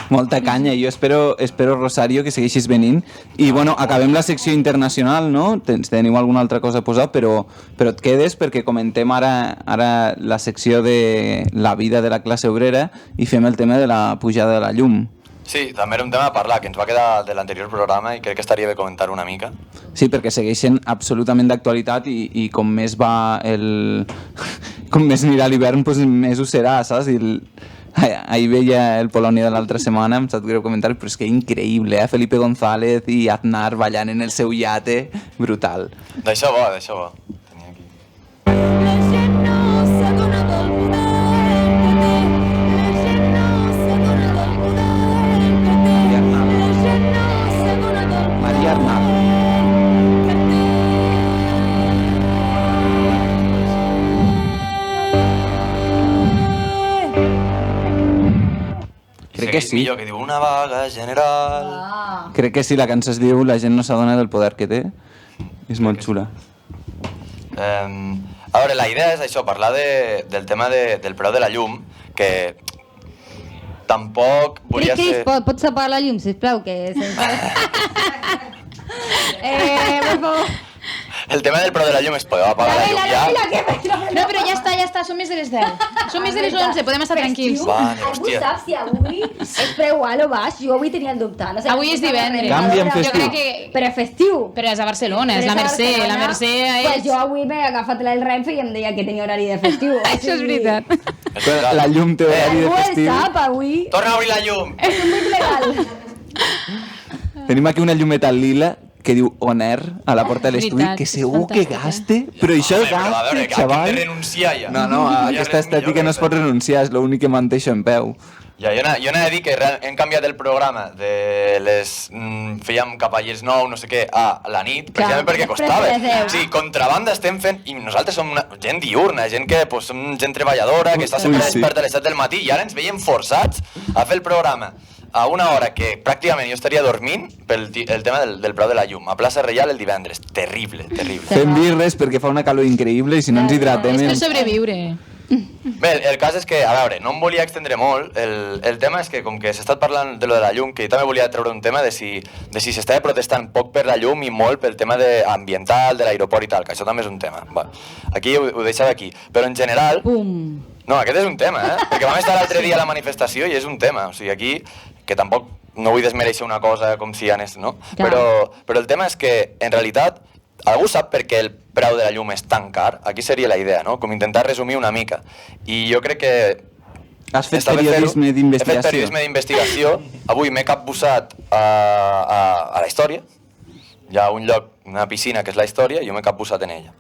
Molta canya, jo espero Rosario que segueixis venint i bueno, acabem la secció internacional, no? Teniu alguna altra cosa a posar, però et quedes perquè comentem ara la secció de la vida de la classe obrera i fem el tema de la pujada de la llum. Sí, també era un tema a parlar, que ens va quedar de l'anterior programa i crec que estaria bé comentar una mica. Sí, perquè segueixen absolutament d'actualitat i com més va com més anirà l'hivern, doncs més ho serà, saps? Ahir veia el Polònia de l'altra setmana, em sap greu comentar, però és que increïble, Felipe González i Aznar ballant en el seu iate, brutal. D'això bo, d'això bo. Maria Arnal. Crec que sí. Millor que diu una vaga general. Crec que sí, la cançó es diu La gent no s'adona del poder que té. És molt xula. A veure, la idea és això, parlar del tema del preu de la llum, que tampoc volia ser... Cris, pots apagar la llum, sisplau, que... Per favor. El tema del preu de la llum es podeu apagar la llum ja. No, però ja està, són més de les 10. Són més de les 11, podem estar tranquils. Vale, Algú hòstia. sap si avui és preu alt o baix? Jo avui tenia el dubte. No sé, Avui és divendres. Canvia en festiu. Jo crec que... Però és festiu. Però és a Barcelona, és la Mercè. La Mercè Pues és... jo avui m'he agafat el Renfe i em deia que tenia horari de festiu. Això és veritat. La llum té horari de Algú el festiu. sap avui? Torna a obrir la llum! És un buit legal. Tenim aquí una llumeta lila que diu Oner a la porta de l'estudi, Veritat, que és segur que fantàstica. gaste, però això Home, però a veure, gaste, aquí hem xaval. de renunciar ja. No, a aquesta estètica no es pot renunciar, és l'únic que manté això en peu. Ja, jo anava a dir que hem canviat el programa de les... fèiem cap a les 9, no sé què, a la nit, precisament perquè després costava. de les 10. Sí, contrabanda estem fent... I nosaltres som gent diurna, gent que pues, som gent treballadora, que està sempre Sí. desperta a les 7 del matí, i ara ens veiem forçats a fer el programa a una hora que pràcticament jo estaria dormint pel el tema del preu de la llum, a Plaça Reial el divendres. Terrible, terrible. Fem birres perquè fa una calor increïble i si no ens hidratem... És per sobreviure. Bé, el cas és que, a veure, no em volia extendre molt, el tema és que com que s'ha estat parlant de lo de la llum, que jo també volia treure un tema de si s'estava protestant poc per la llum i molt pel tema ambiental, de l'aeroport i tal, que això també és un tema. Va, aquí ho deixava aquí, però en general... Pum. No, aquest és un tema, perquè vam estar l'altre dia a la manifestació i és un tema, o sigui, aquí, que tampoc no vull desmereixer una cosa com si anés, no? Ja. Però el tema és que, en realitat, algú sap per què el preu de la llum és tan car? Aquí seria la idea, no? Com intentar resumir una mica. I jo crec que... Has fet està bé periodisme fer-ho. d'investigació. He fet periodisme d'investigació. Avui m'he capbussat a la història. Hi ha un lloc, una piscina que és la història, i jo m'he capbussat en ella.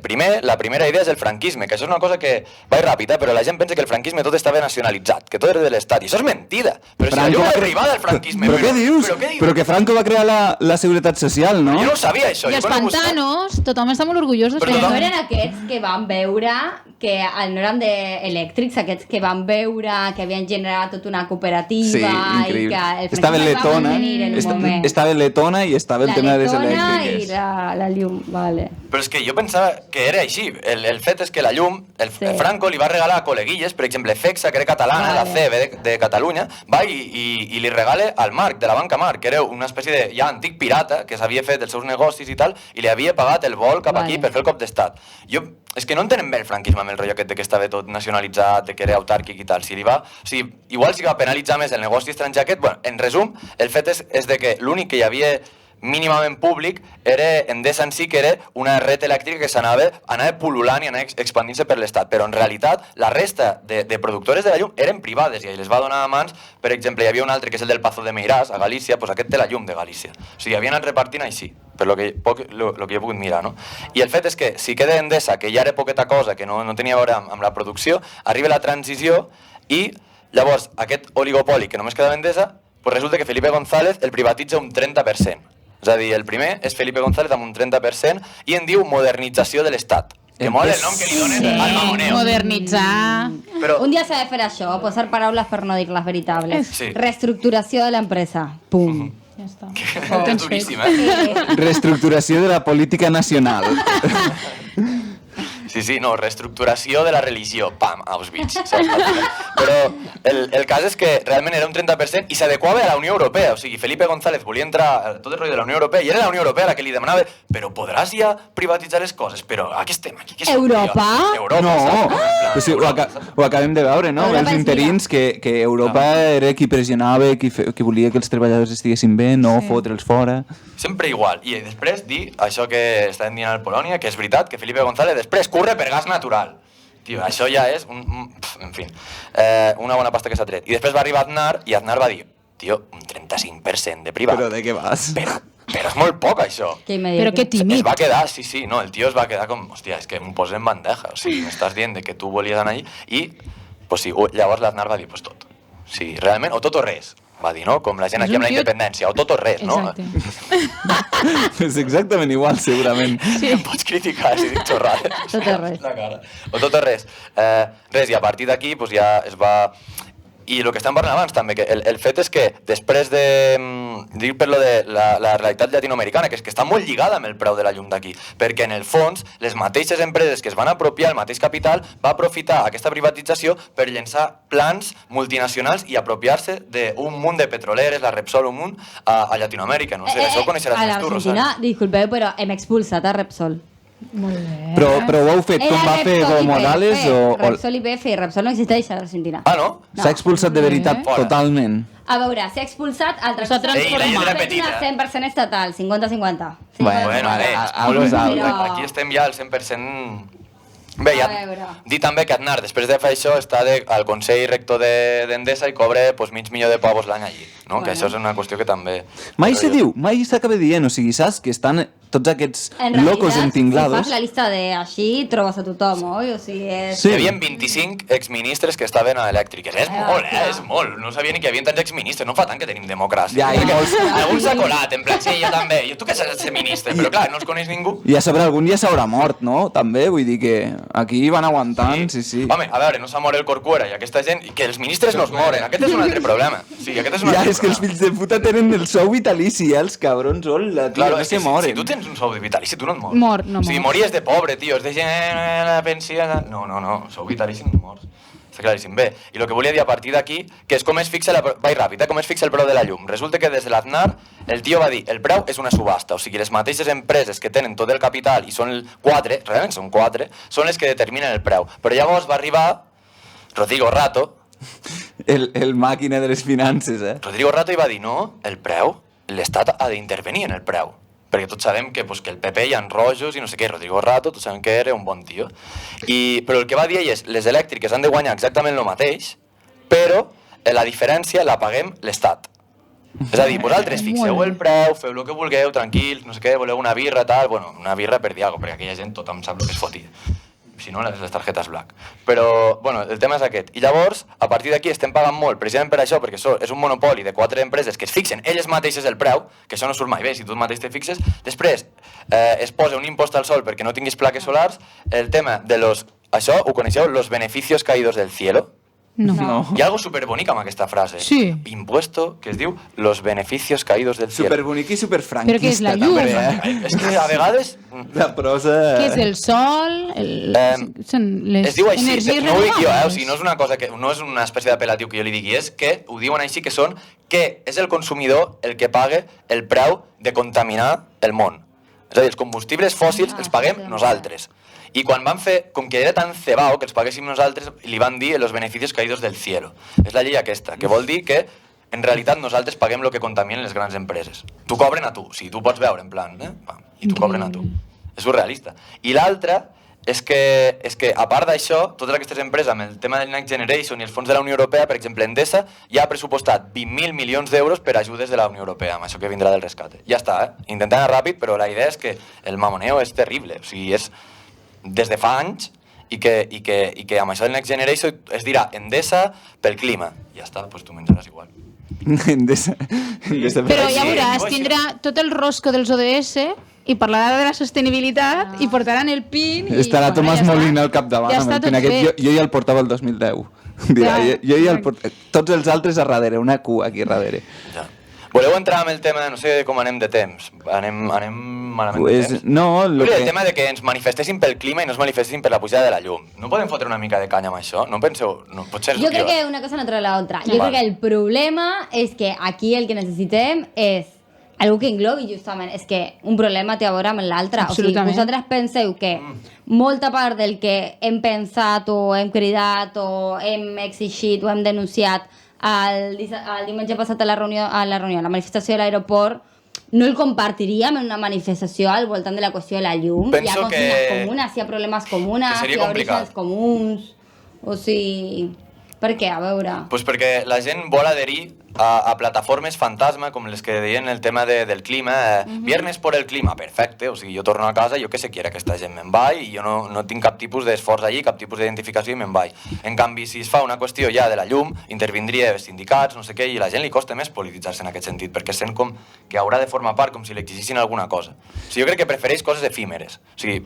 Primer, la primera idea és el franquisme, que això és una cosa que vaig ràpid, però la gent pensa que el franquisme tot estava nacionalitzat, que tot era de l'Estat, i això és mentida. Però si la llum va arribar del franquisme... Però què dius? Però que Franco va crear la Seguretat Social, no? Jo no ho sabia, això. I els pantanos, tothom està molt orgullós. Però no eren aquests que van veure que no eren elèctrics, aquests que van veure que havien generat tota una cooperativa Sí, i que increïble. el Estava franquisme va letona, mantenir en un moment. estava letona i estava el La tema de les letona elèctriques. i la llum, vale. Però és que jo pensava que era així. El fet és que la llum, el Franco li va regalar a col·leguilles, per exemple, FEXA, que era catalana, la CB de Catalunya, va i li regala al Marc, de la banca Marc, que era una espècie de ja antic pirata, que s'havia fet els seus negocis i tal, i li havia pagat el vol cap aquí per fer el cop d'estat. És que no entenem bé el franquisme amb el rotllo aquest de que estava tot nacionalitzat, de que era autàrquic i tal. Igual si va penalitzar més el negoci estranger aquest, bueno, en resum, el fet és de que l'únic que hi havia mínimament públic era Endesa en si, que era una red elèctrica que anava pul·lulant i anava expandint-se per l'Estat, però en realitat la resta de productores de la llum eren privades i les va donar a mans. Per exemple, hi havia un altre que és el del Pazo de Meirás, a Galícia, doncs aquest té la llum de Galícia. O sigui, havien anat repartint així, per lo que jo he pogut mirar, no? I el fet és que si queda Endesa, que ja era poqueta cosa, que no tenia a veure amb la producció, arriba la transició i llavors aquest oligopoli que només quedava Endesa, doncs resulta que Felipe González el privatitza un 30%. És a dir, el primer és Felipe González amb un 30% i en diu modernització de l'Estat. Que mola el nom que li donen al mamoneo. Modernitzar... Un dia s'ha de fer això, posar paraules per no dir-les veritables. Sí. Reestructuració de l'empresa. Pum. Ja està. És duríssim, Reestructuració de la política nacional. Sí, no, reestructuració de la religió, pam, Auschwitz. Però el cas és que realment era un 30% i s'adequava a la Unió Europea. O sigui, Felipe González volia entrar a tot el rotllo de la Unió Europea i era la Unió Europea la que li demanava però podràs ja privatitzar les coses? Però aquí estem, aquí què Europa? No, però sí, ho acabem de veure, no? Europa Els interins que Europa era qui pressionava, qui volia que els treballadors estiguessin bé, no fotre'ls fora. Sempre igual. I després dir això que estan dient al Polònia, que és veritat, que Felipe González després curre per gas natural. Tio, això ja és en fi, una bona pasta que s'ha tret. I després va arribar Aznar i Aznar va dir, tio, un 35% de privat. Però de què vas? Però és molt poc, això. Però que tímid. Es va quedar, sí, no, el tio es va quedar com, hòstia, és que em posa en bandeja, o sigui, m'estàs dient que tu volies anar allí i, pues sí, llavors l'Aznar va dir, pues tot. Sí, realment, o tot o res. Va dir, no? Com la gent aquí amb la independència, o tot o res, no? És exactament igual, segurament. Sí. Em pots criticar si dic xorrades. Tot o res. O tot o res. Res, i a partir d'aquí pues, ja es va... I el que estem parlant abans també, que el fet és que després de dir per lo de la realitat llatinoamericana, que és que està molt lligada amb el preu de la llum d'aquí, perquè en el fons les mateixes empreses que es van apropiar el mateix capital va aprofitar aquesta privatització per llençar plans multinacionals i apropiar-se d'un munt de petroleres, la Repsol, un munt a Llatinoamèrica, no sé, això ho coneixeràs a més tu, l'Argentina, Rosana. disculpeu, però hem expulsat a Repsol. Molt bé. Però ho heu fet com va fer Evo Morales o... Repsol IPF, Repsol no existeix a l'Argentina. Ah, no? S'ha expulsat de veritat totalment. A veure, s'ha expulsat el S'ha transformat. 100% estatal, 50-50. Bueno, Bueno, vale, molt algo bé. és algo. Però- Aquí estem ja al 100%... Bé, ja, A veure. dir també que Aznar, després de fer això, està al Consell Rector d'Endesa i cobra pues, $500,000 de pavos l'any allí, no? Que això és una qüestió que també... Mai se diu, mai s'acaba dient, o sigui, saps que estan tots aquests locos entinglados. Si fas la lista de així, trobes a tothom, oi? O sigui, és... Sí. Hi havia 25 exministres que estaven a elèctriques. És molt, és molt. No sabia ni que hi havia tants exministres. No fa tant que tenim democràcia. Ja, i molts... Algun s'ha colat, en plan, sí, jo també. Tu que saps ser ministre, però clar, no els coneix ningú. I a sobre algun ja s'haurà mort, no? També, vull dir que aquí van aguantant, sí. Home, a veure, no s'ha mort el Corcuera i aquesta gent... Que els ministres no es moren. Aquest és un altre problema. Sí, aquest és un altre Ja, és que els fills de puta tenen el sou vitalici, els cabrons, hola, tio, claro, no és que se moren. si tu tens un sou vitalici, tu no et mors. Mort, no O sigui, mort. mories de pobre, tio, es deixen la pensió... No, sou vitalici no mors. Està claríssim. Bé, i el que volia dir a partir d'aquí, que és com es fixa, vaig ràpid, com es fixa el preu de la llum. Resulta que des de l'Aznar, el tio va dir, el preu és una subhasta, o sigui, les mateixes empreses que tenen tot el capital, i són 4, realment són 4, són les que determinen el preu. Però llavors va arribar Rodrigo Rato, el màquina de les finances, Rodrigo Rato i va dir, no, el preu, l'Estat ha d'intervenir en el preu. Perquè tots sabem que el PP hi ha rojos i no sé què, Rodrigo Rato, tots sabem que era un bon tio. Però el que va dir ell és, les elèctriques han de guanyar exactament el mateix, però la diferència la paguem l'Estat. És a dir, vosaltres fixeu el preu, feu el que vulgueu, tranquils, no sé què, voleu una birra, tal... Bueno, una birra per Diago, perquè aquella gent tothom sap el que es fotia. Si no, les targetes black. Però, bueno, el tema és aquest. I llavors, a partir d'aquí estem pagant molt, precisament per això, perquè és un monopoli de 4 empreses que es fixen elles mateixes el preu, que això no surt mai bé, si tu mateix te fixes. Després, es posa un impost al sol perquè no tinguis plaques solars. El tema de això, ho coneixeu? Los beneficios caídos del cielo. No. Hi ha algo superbonic amb aquesta frase. Sí. Impuesto que es diu los beneficios caídos del cielo. Superbonic i superfranquista. Però què és la llum? També, És que a vegades... La prosa... Què és el sol? Són les Es diu així, energies no ho dic jo, renovables. o sigui, no és una cosa que no és una espècie d'apel·latiu que jo li digui, és que ho diuen així, que és el consumidor el que paga el preu de contaminar el món. És a dir, els combustibles fòssils els paguem nosaltres. I quan van fer, com que era tan cebao que els paguéssim nosaltres, li van dir los beneficios caídos del cielo. És la llei aquesta, que vol dir que en realitat nosaltres paguem el que contaminen les grans empreses. Tu cobren a tu, si tu pots veure en plan, i tu cobren a tu. És surrealista. I l'altra és que a part d'això, totes aquestes empreses amb el tema del Next Generation i els fons de la Unió Europea, per exemple, Endesa, ja ha pressupostat 20.000 milions d'euros per ajudes de la Unió Europea, amb això que vindrà del rescate. Ja està, Intentem anar ràpid, però la idea és que el mamoneo és terrible, o sigui, és des de fa anys i que amb això del Next Generation es dirà Endesa pel clima. Ja està, doncs tu menjaràs igual. Endesa. Però ja veuràs, tindrà tot el rosco dels ODS i parlarà de la sostenibilitat i portaran el PIN i... Estarà Tomàs Molina al capdavant ja amb està el PIN tot aquest. fet. Jo ja el portava el 2010. Dirà, jo ja el tots els altres a darrere, una cua aquí a darrere. Ja. Voleu entrar amb el tema, no sé com anem de temps? Anem malament Pues, de temps? no, El tema de que ens manifestessin pel clima i no es manifestessin per la pujada de la llum. No podem fotre una mica de canya amb això? No penseu... No, potser Yo creo que una cosa no trae la otra. Yo creo que el problema es que aquí el que necessitem és algo que englobi justament. És que un problema té a veure amb l'altre. O sigui, Absolutament. vosaltres penseu que molta part del que hem pensat o hem cridat o hem exigit o hem denunciat el diumenge passat a la manifestació de l'aeroport, no el compartiríem en una manifestació al voltant de la qüestió de la llum. Penso hi ha consignes que- comunes, hi ha problemes comunes, que seria hi ha complicat. orígens comuns. O sigui... Per què? A veure... Pues perquè la gent vol adherir a plataformes fantasma, com les que deien el tema del clima. Viernes por el clima, perfecte. O sigui, jo torno a casa, jo què sé quiera aquesta gent me'n vaig i jo no tinc cap tipus d'esforç allí, cap tipus d'identificació i me'n vaig. En canvi, si es fa una qüestió ja de la llum, intervindria sindicats, no sé què, i a la gent li costa més polititzar-se en aquest sentit, perquè sent com que haurà de formar part, com si li exigissin alguna cosa. O sigui, jo crec que prefereix coses efímeres. O sigui,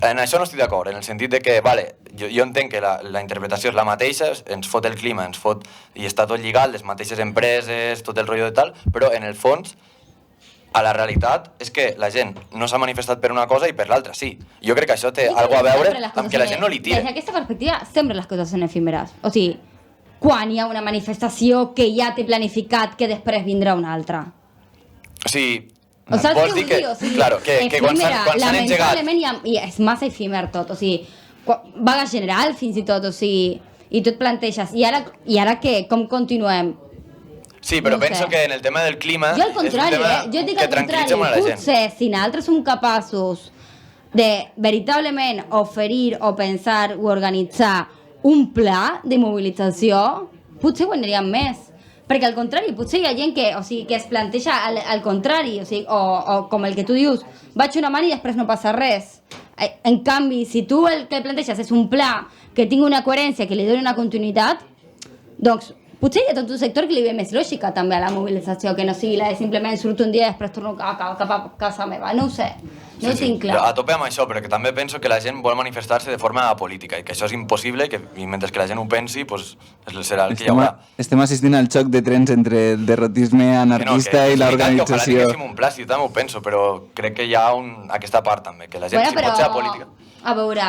en això no estic d'acord, en el sentit de que, vale, jo entenc que la interpretació és la mateixa, ens fot el clima, ens fot, i està tot lligat, les mateixes empreses, tot el rotllo de tal, però en el fons, a la realitat és que la gent no s'ha manifestat per una cosa i per l'altra sí. Jo crec que això té alguna a veure amb que la gent no li tira. Des d'aquesta perspectiva, sempre les coses són efímeres. O sigui, quan hi ha una manifestació que ja té planificat que després vindrà una altra. O sigui, O saps vols què dir vull que, dir? O sigui, claro, que quan s'han engegat... lamentablement i és massa efímer tot. O sigui, vaga general fins i tot, o sigui, i tu et planteges, i ara què? Com continuem? Sí, però No sé. penso que en el tema del clima... Jo al contrari, és un tema jo dic que al tranquil·litza contrari, molt a la gent. potser si nosaltres som capaços de veritablement oferir o pensar o organitzar un pla de mobilització, potser guanyaríem més. Perquè al contrari, potser hi ha gent que, que es planteja al contrari, o com el que tu dius, vaig una mà i després no passa res. En canvi, si tu el que planteges és un pla que tingui una coherència, que li doni una continuïtat, doncs potser hi ha tot un sector que li ve més lògica també a la mobilització, que no sigui la de simplement surto un dia i després torno cap a casa meva. No ho sé, no ho tinc clar. A tope amb això, però que també penso que la gent vol manifestar-se de forma política i que això és impossible i mentre que la gent ho pensi, pues, serà el que hi haurà. Estem assistint al xoc de trens entre el derrotisme anarquista i l'organització. Ojalà tinguéssim un pla, si jo també ho penso, però crec que hi ha aquesta part també, que la gent si pot ser política. A veure,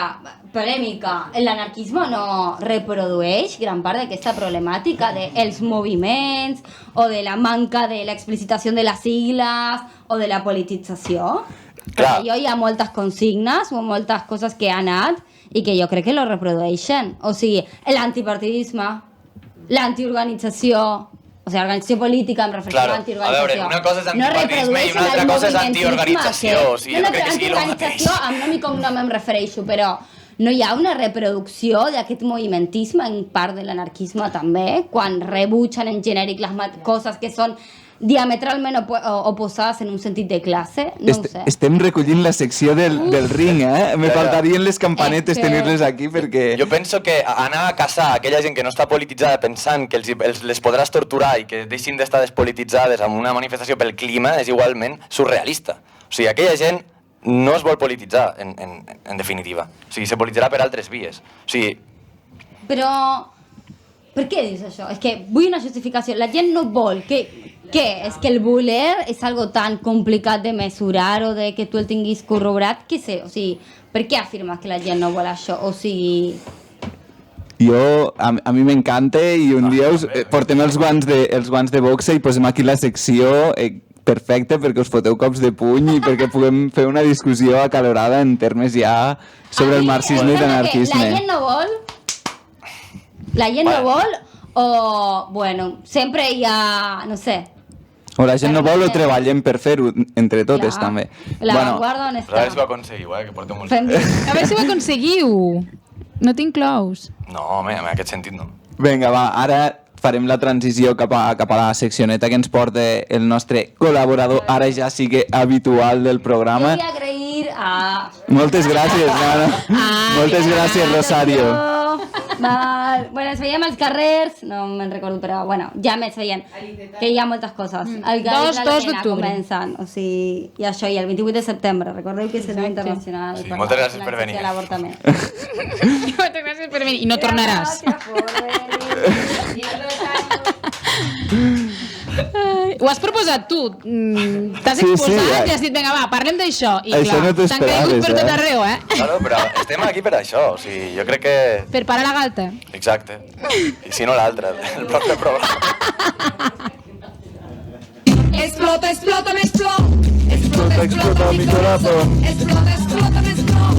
polèmica, l'anarquisme no reprodueix gran part d'aquesta problemàtica dels moviments o de la manca de l'explicitació de les sigles o de la politització? Perquè hi ha moltes consignes o moltes coses que han anat i que jo crec que lo reprodueixen. O sigui, l'antipartidisme, l'antiorganització, o sigui, organització política em refereixo a l'antiorganització. A veure, una cosa és antipartidisme i una altra cosa és antiorganització. Antiorganització, amb nom i cognom em refereixo, però no hi ha una reproducció d'aquest movimentisme en part de l'anarquisme també, quan rebutgen en genèric les coses que són diametralment oposades en un sentit de classe, no ho sé. Estem recollint la secció del ring, Me faltarien les campanetes tenir-les aquí perquè... Jo penso que anar a caçar aquella gent que no està polititzada pensant que les podràs torturar i que deixin d'estar despolititzades amb una manifestació pel clima és igualment surrealista. O sigui, aquella gent no es vol polititzar, en definitiva. O sigui, se polititzarà per altres vies. O sigui... Però... Per què dius això? És que vull una justificació. La gent no vol. Què? És que el voler és algo tan complicat de mesurar o de que tu el tinguis corroborat? Què sé? O sigui, per què afirmes que la gent no vol això? O sigui... A mi m'encanta i un dia portem els guants de boxa i posem aquí la secció perfecta perquè us foteu cops de puny i perquè puguem fer una discussió acalorada en termes ja sobre el marxisme i l'anarquisme. La gent no vol... La gent no vol o, bueno, sempre hi ha, no sé... O la gent no vol o treballem per fer-ho entre totes, també. L'avantguarda on està? A veure si ho aconseguiu, que portem molts... A veure si ho aconseguiu. No t'inclous. No, home, en aquest sentit no. Vinga, va, ara farem la transició cap a la seccioneta que ens porta el nostre col·laborador, ara ja sí que habitual del programa. Jo vull agrair a... Moltes gràcies, Nana. Moltes gràcies, Rosario. Bueno, ens veiem als carrers, no me'n recordo, però bueno, ja m'és veient, que hi ha moltes coses. El 2 d'octubre comencen, o sigui, i això, i el 28 de setembre, recordeu que és el Dia Internacional. Sí, moltes gràcies per venir. Moltes gràcies per venir, i no tornaràs. Ho has proposat tu, t'has exposat i has dit, vinga va, parlem d'això, i clar, t'han caigut per tot arreu, Claro, però estem aquí per això, o sigui, jo crec que... Per parar la galta. Exacte, i si no l'altre, el propi programa. Explota, explota, me explota. Explota, explota mi corazón. Explota, explota, me explota.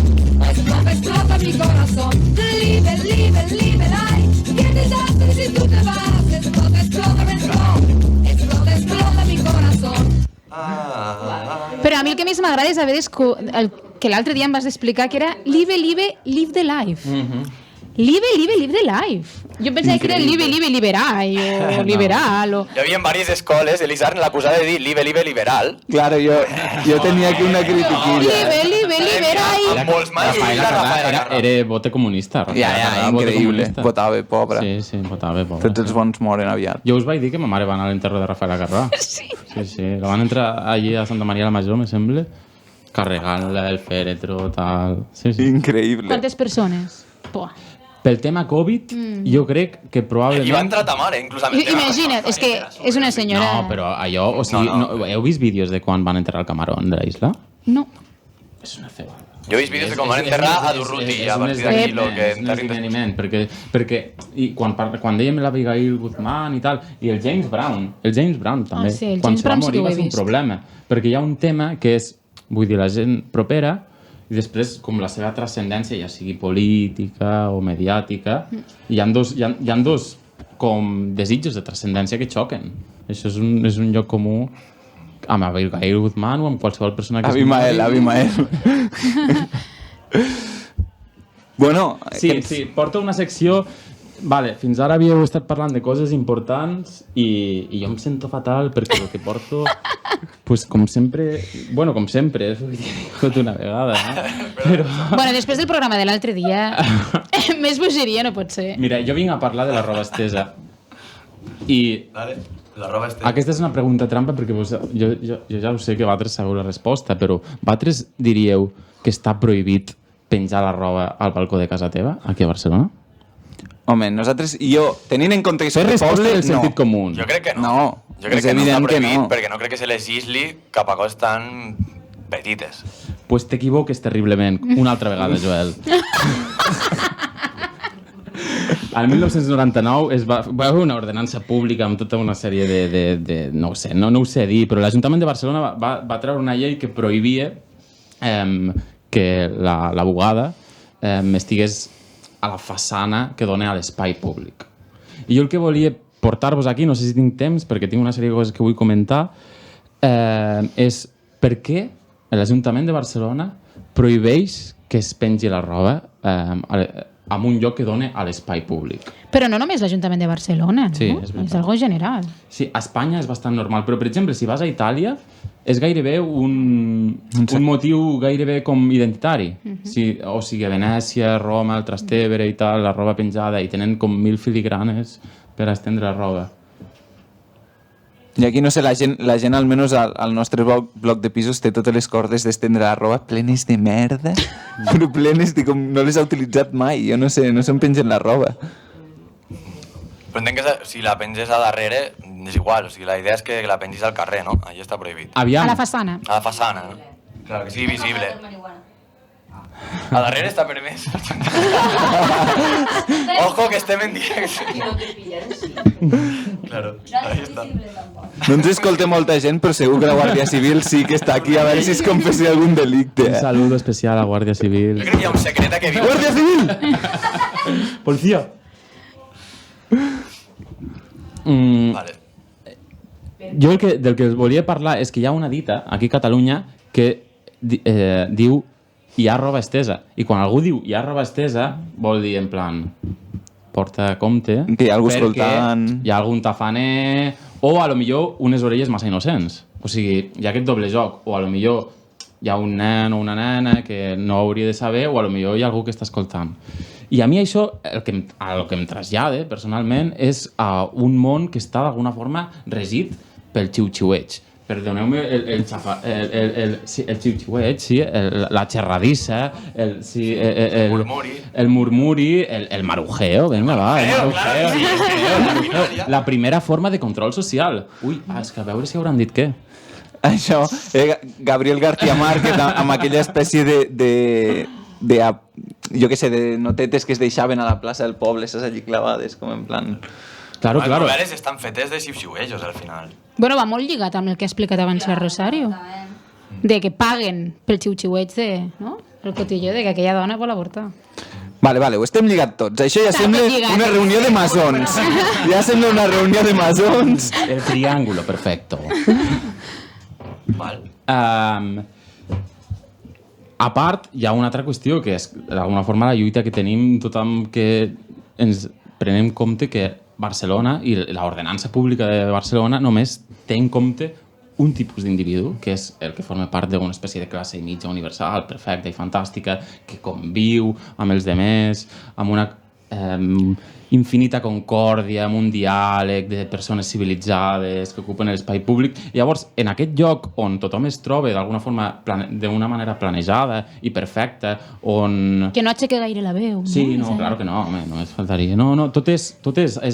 Explota, explota mi corazón. Liebe, liebe, liebe, ay. Qué desastre si tú te vas. Explota, explota, me explota. Explota, explota mi corazón. Però a mi el que més m'agrada és haver el que l'altre dia em vas explicar, que era live, live, live the life. Live, live, live the life. Jo pensava que era live, live, liberal o liberal. Hi havia diverses escoles, l'Isarn l'acusava de dir live, live, liberal. Claro, jo tenia aquí una critiquilla. Live, live, liberal. Amb molts més i la Rafaela. Era vote comunista. Ja, increïble. Votava pobre. Sí, votava pobre. Tots els bons moren aviat. Jo us vaig dir que ma mare va anar a l'enterro de Rafaela Carrà. Sí. La van entrar allí a Santa Maria la Major, me sembla, carregant-la el fèretro, tal... Sí. Increïble. Quantes persones? Buah. Pel tema Covid, jo crec que probablement... I va entrar ta mare, inclús amb el tema. Imagina't, és que és una senyora... No, però allò, o sigui, heu vist vídeos de quan van enterrar el camarón de la isla? No. És una cebada. Jo he vist vídeos de quan van enterrar a Durruti, a partir d'aquí lo que enterrin... Perquè quan dèiem l'Abigail Guzmán i tal, i el James Brown també, quan se va morir va ser un problema, perquè hi ha un tema que és, vull dir, la gent propera, i després, com la seva transcendència, ja sigui política o mediàtica, hi ha dos com desitjos de transcendència que xoquen. Això és un lloc comú amb Abigail Guzmán o amb qualsevol persona que Abimael. Bueno... Sí, porto una secció... Vale, fins ara havíeu estat parlant de coses importants i jo em sento fatal perquè el que porto, pues, com sempre, tot una vegada, no? Però... Bueno, després del programa de l'altre dia, més bogeria no pot ser. Mira, jo vinc a parlar de la roba estesa. I... Dale, la roba estesa. Aquesta és una pregunta trampa perquè jo ja ho sé que vosaltres sabeu la resposta, però vosaltres diríeu que està prohibit penjar la roba al balcó de casa teva, aquí a Barcelona? Home, tenint en compte que soc poble, del sentit comú. Jo crec que no. No, jo crec que no està prohibit perquè no crec que se legisli cap a coses tan petites. Pues t'equivoques terriblement. Una altra vegada, Joel. Al 1999 es va haver una ordenança pública amb tota una sèrie de no ho sé, no ho sé dir, però l'Ajuntament de Barcelona va treure una llei que prohibia que la bugada estigués a la façana que dona a l'espai públic. I jo el que volia portar-vos aquí, no sé si tinc temps, perquè tinc una sèrie de coses que vull comentar, és per què l'Ajuntament de Barcelona prohibeix que es pengi la roba en un lloc que dona a l'espai públic. Però no només l'Ajuntament de Barcelona, no? Sí, és algo general. Sí, a Espanya és bastant normal, però, per exemple, si vas a Itàlia, és gairebé un motiu gairebé com identitari. O sigui, a Venècia, Roma, el Trastevere i tal, la roba penjada, i tenen com 1000 filigranes per estendre la roba. I aquí, no sé, la gent almenys al nostre bloc de pisos té totes les cordes d'estendre la roba plenes de merda, però plenes de com no les ha utilitzat mai. Jo no sé on pengen la roba. Però entenc que si la penges a darrere és igual, o sigui, la idea és que la pengis al carrer, no? Allí està prohibit. Aviam. A la façana. A la façana, no? Clar, que sigui visible. A darrere està permès. Ojo, que estem en directe. I no te pillen, sí. Claro, ahí està. No ens escolta molta gent, però segur que la Guàrdia Civil sí que està aquí a veure si es confessi algun delicte. Un saludo especial a la Guàrdia Civil. Jo crec que hi ha un secret que viu. Guàrdia Civil! Policia! Vale. Jo del que us volia parlar és que hi ha una dita aquí a Catalunya que diu hi ha roba estesa. I quan algú diu hi ha roba estesa, vol dir en plan porta compte que hi ha algú escoltant, hi ha algun tafaner o a lo millor unes orelles massa innocents. O sigui, hi ha aquest doble joc, o a lo millor hi ha un nen o una nena que no hauria de saber, o a lo millor hi ha algú que està escoltant. I a mi això, el que em trasllada personalment, és a un món que està d'alguna forma regit pel xiu-xiueig. Perdoneu-me el xiu-xiueig, sí, la xerradissa, el murmuri, el marujeo, venga, va, el marujeo. La primera forma de control social. Ui, és que a veure si hauran dit què. Això, Gabriel García Márquez amb aquella espècie de jo què sé, de notetes que es deixaven a la plaça del poble, esas allí clavades, com en plan... Claro, claro. Les novel·les estan fetes de xiu-xiuejos, al final. Bueno, va molt lligat amb el que ha explicat abans la Rosario. De que paguen pel xiu-xiueig no? El cotilló de que aquella dona vol avortar. Vale, ho estem lligat tots. Això ja sembla una reunió de masons. Ja sembla una reunió de masons. El triángulo perfecto. Val. A part, hi ha una altra qüestió, que és d'alguna forma la lluita que tenim tothom que ens prenem compte que Barcelona i l'ordenança pública de Barcelona només té en compte un tipus d'individu, que és el que forma part d'una espècie de classe mitja universal, perfecta i fantàstica, que conviu amb els demés, amb una infinita concòrdia, amb un diàleg de persones civilitzades que ocupen l'espai públic. Llavors, en aquest lloc on tothom es troba d'alguna forma, d'una manera planejada i perfecta, on... Que no aixeca gaire la veu. Sí, no, claro que no, home, no es faltaria. No, tot és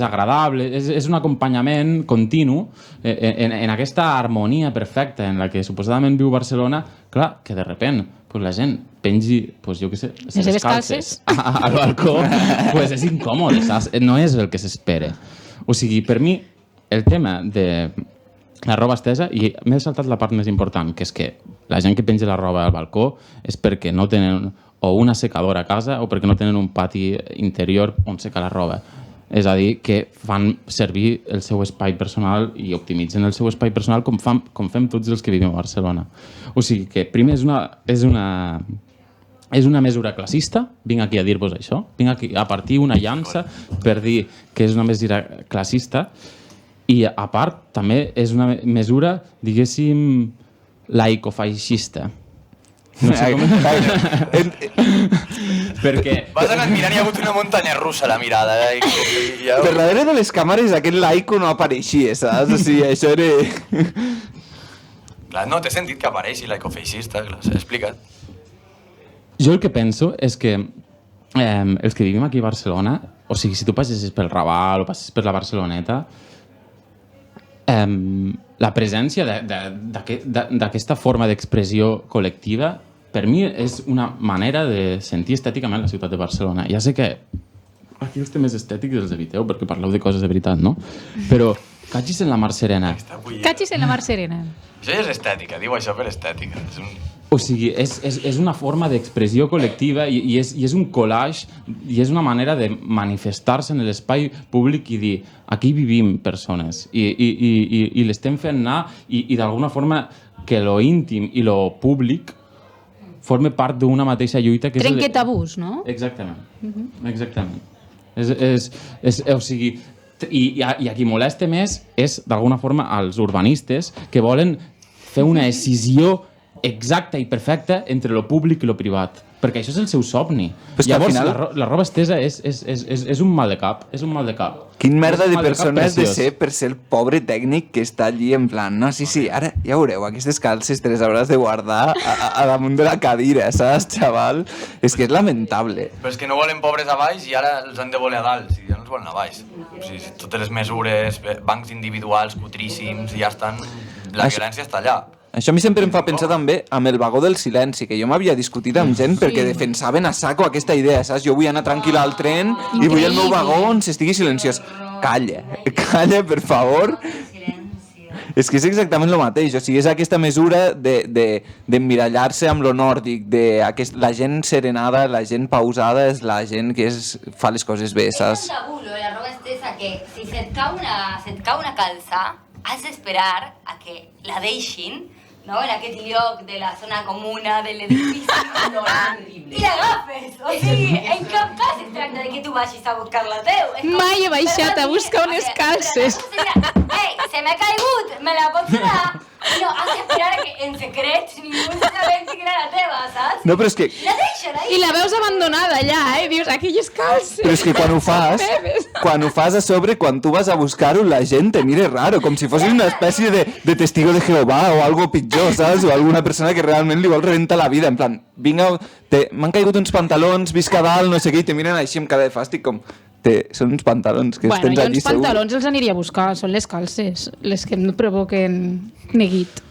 agradable, és un acompanyament continu en aquesta harmonia perfecta en la que suposadament viu Barcelona. Clar, que de repent la gent pengi, jo què sé, les seves calces al balcó, és incòmode, no és el que s'espera. O sigui, per mi, el tema de la roba estesa, i m'he saltat la part més important, que és que la gent que penja la roba al balcó és perquè no tenen o una secadora a casa o perquè no tenen un pati interior on secar la roba. És a dir, que fan servir el seu espai personal i optimitzen el seu espai personal com fem tots els que vivim a Barcelona. O sigui que, primer, és una mesura classista, vinc aquí a dir-vos això, vinc aquí a partir una llança per dir que és una mesura classista i, a part, també és una mesura, diguéssim, laicofeixista. No sé com... Perquè... Vas anar mirant i hi ha hagut una muntanya russa a la mirada. Per darrere de les càmeres aquest laico no apareixia, saps? O sigui, això era... Clar, no, t'he sentit que apareixi laicofeixista, clar, s'ha explicat. Jo el que penso és que els que vivim aquí a Barcelona, o sigui, si tu passessis pel Raval o passes per la Barceloneta, la presència d'aquesta forma d'expressió col·lectiva per mi és una manera de sentir estèticament la ciutat de Barcelona. Ja sé que aquí els temes estètics els eviteu perquè parleu de coses de veritat, no? Però cachis en la Mar Serena. Cachis en la Mar Serena. Això és estètica, diu això per estètica. O sigui, és una forma d'expressió col·lectiva i és un collage i és una manera de manifestar-se en l'espai públic i dir aquí vivim persones i l'estem fent anar i d'alguna forma que lo íntim i lo públic forma part d'una mateixa lluita que trenque tabús, no? Exactament. Exactament. O sigui, i a qui molesta més és d'alguna forma als urbanistes que volen fer una escissió exacta i perfecta entre lo públic i lo privat, perquè això és el seu somni. Llavors, final... la roba estesa és un mal de cap, és un mal de cap. Quin merda de persona has de ser per ser el pobre tècnic que està allí en plan, no, sí, ara ja veureu, aquestes calces te les hauràs de guardar a damunt de la cadira, saps, xaval? És que és lamentable. Però és que no volen pobres a baix i ara els han de voler a dalt, si ja no els volen a baix. O sigui, totes les mesures, bancs individuals, cutríssims, ja estan... La violència està allà. Això a mi sempre em fa pensar també amb el vagó del silenci, que jo m'havia discutit amb gent perquè defensaven a saco aquesta idea, saps? Jo vull anar tranquil al tren i vull el meu vagó on s'estigui silenciós. Calla, per favor. És que és exactament el mateix, o sigui, és aquesta mesura d'emmirallar-se amb lo nòrdic, la gent serenada, la gent pausada, és la gent que fa les coses bé, saps? És un tabú, la roba estesa, que si se't cau una calça, has d'esperar a que la deixin, no? En aquest lloc de la zona comuna, de l'edifici, i l'agafes. O sigui, en cap cas es tracta de que tu vagis a buscar la teu. Mai he baixat a buscar unes calces. Ei, se m'ha caigut, me la pots donar? No, has d'esperar a que en secret ningú s'assabenti que era la teva, saps? No, però és que... La deixen ahí. I la veus abandonada allà, Dius, aquelles calces. Però és que quan ho fas a sobre, quan tu vas a buscar-ho, la gent te mira raro, com si fossis una espècie de testigo de Jehovà o algo pitjor, saps? O alguna persona que realment li vol rebentar la vida, en plan, vinga, m'han caigut uns pantalons, visca dalt, no sé què, i te miren així amb cara de fàstic, com... Són uns pantalons que tens allí segur. Jo uns pantalons els aniria a buscar, són les calces, les que em provoquen neguit.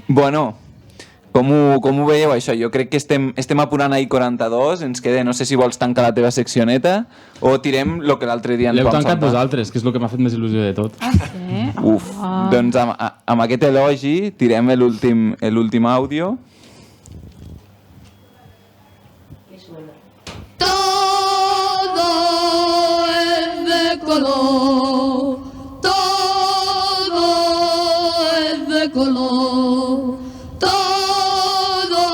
Bueno, com ho veieu això? Jo crec que estem apurant ahir 42, ens queda, no sé si vols tancar la teva seccioneta o tirem el que l'altre dia ens vam saltar. L'heu tancat vosaltres, que és el que m'ha fet més il·lusió de tot. Ah, sí? Uf, doncs amb aquest elogi tirem l'últim àudio. Todo es de color, todo es de color, todo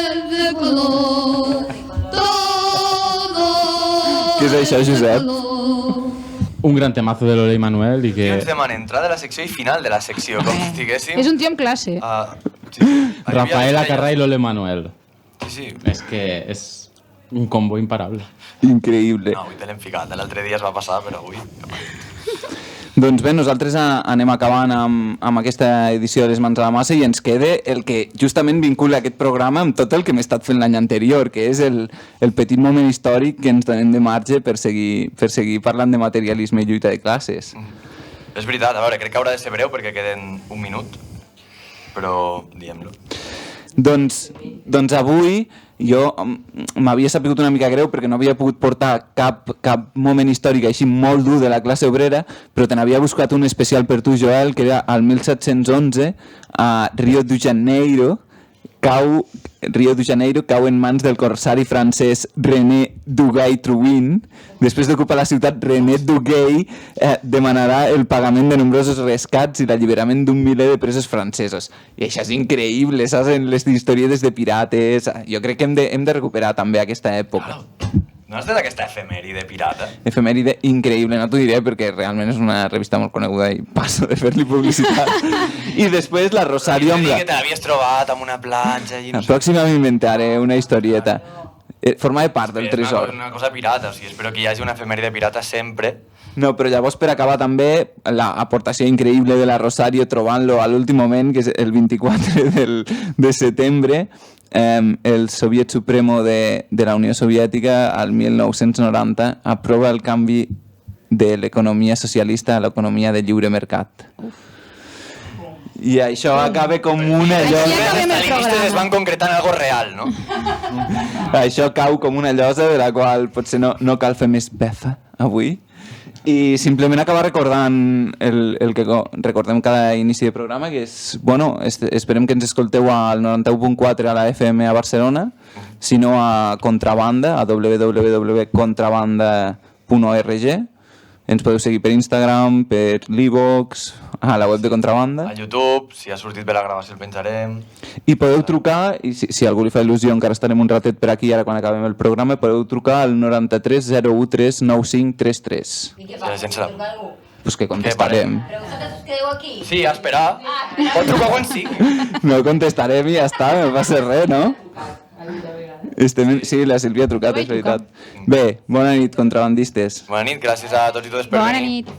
es de color, todo. Què és això, Josep? Un gran temazo de Lola i Manuel i que... Jo ens demana entrada de la secció i final de la secció, com si estiguéssim... És un tio en classe. Rafaela Carrà i Lola i Manuel. Sí. És que és un combo imparable. Increïble. No, avui te l'hem ficat, l'altre dia es va passar, però avui... Doncs bé, nosaltres anem acabant amb aquesta edició de Les mans a la massa i ens queda el que justament vincula aquest programa amb tot el que hem estat fent l'any anterior, que és el petit moment històric que ens donem de marge per seguir parlant de materialisme i lluita de classes. És veritat, a veure, crec que haurà de ser breu perquè queden un minut, però diem-lo. Doncs avui jo m'havia sapigut una mica greu perquè no havia pogut portar cap moment històric així molt dur de la classe obrera, però te n'havia buscat un especial per tu, Joel, que era el 1711 a Rio de Janeiro, Rio de Janeiro cau en mans del corsari francès René Duguay-Trouin. Després d'ocupar la ciutat, René Duguay demanarà el pagament de nombrosos rescats i l'alliberament d'un miler de presos francesos. I això és increïble, saps? En les historietes de pirates. Jo crec que hem de recuperar també aquesta època. No has fet aquesta efemèride pirata? Efemèride increïble, no t'ho diré perquè realment és una revista molt coneguda i passo de fer-li publicitat. I després la Rosario amb la... Que te l'havies trobat amb una planxa... La pròxima m'inventaré una historieta. Formava part del tresor. És una cosa pirata, o sigui, espero que hi hagi una efemèride pirata sempre. No, però llavors per acabar també l'aportació increïble de la Rosario trobant-lo a l'últim moment, que és el 24 de setembre, el Soviet Supremo de la Unió Soviètica al 1990 aprova el canvi de l'economia socialista a l'economia de lliure mercat. I això acaba com una llosa... Els estalinistes es van concretar en algo real, no? Això cau com una llosa de la qual potser no cal fer més befa avui. I simplement acabar recordant el que recordem cada inici de programa, que és, bueno, esperem que ens escolteu al 91.4 a la FM a Barcelona, sinó a Contrabanda, a www.contrabanda.org. Ens podeu seguir per Instagram, per l'Ivox, a la web de Contrabanda. A YouTube, si ha sortit bé la gravació el penjarem. I podeu trucar, i si algú li fa il·lusió, encara estarem un ratet per aquí, ara quan acabem el programa, podeu trucar al 93 013 9533. I què passa? Pues que contestarem. Però vosaltres us quedeu aquí? Sí, a esperar. Pot trucar quan sí. No contestarem i ja està, no passa res, no? Sí, la Sílvia ha trucat, és veritat. Bé, bona nit, contrabandistes. Bona nit, gràcies a tots i totes per venir. Bona nit.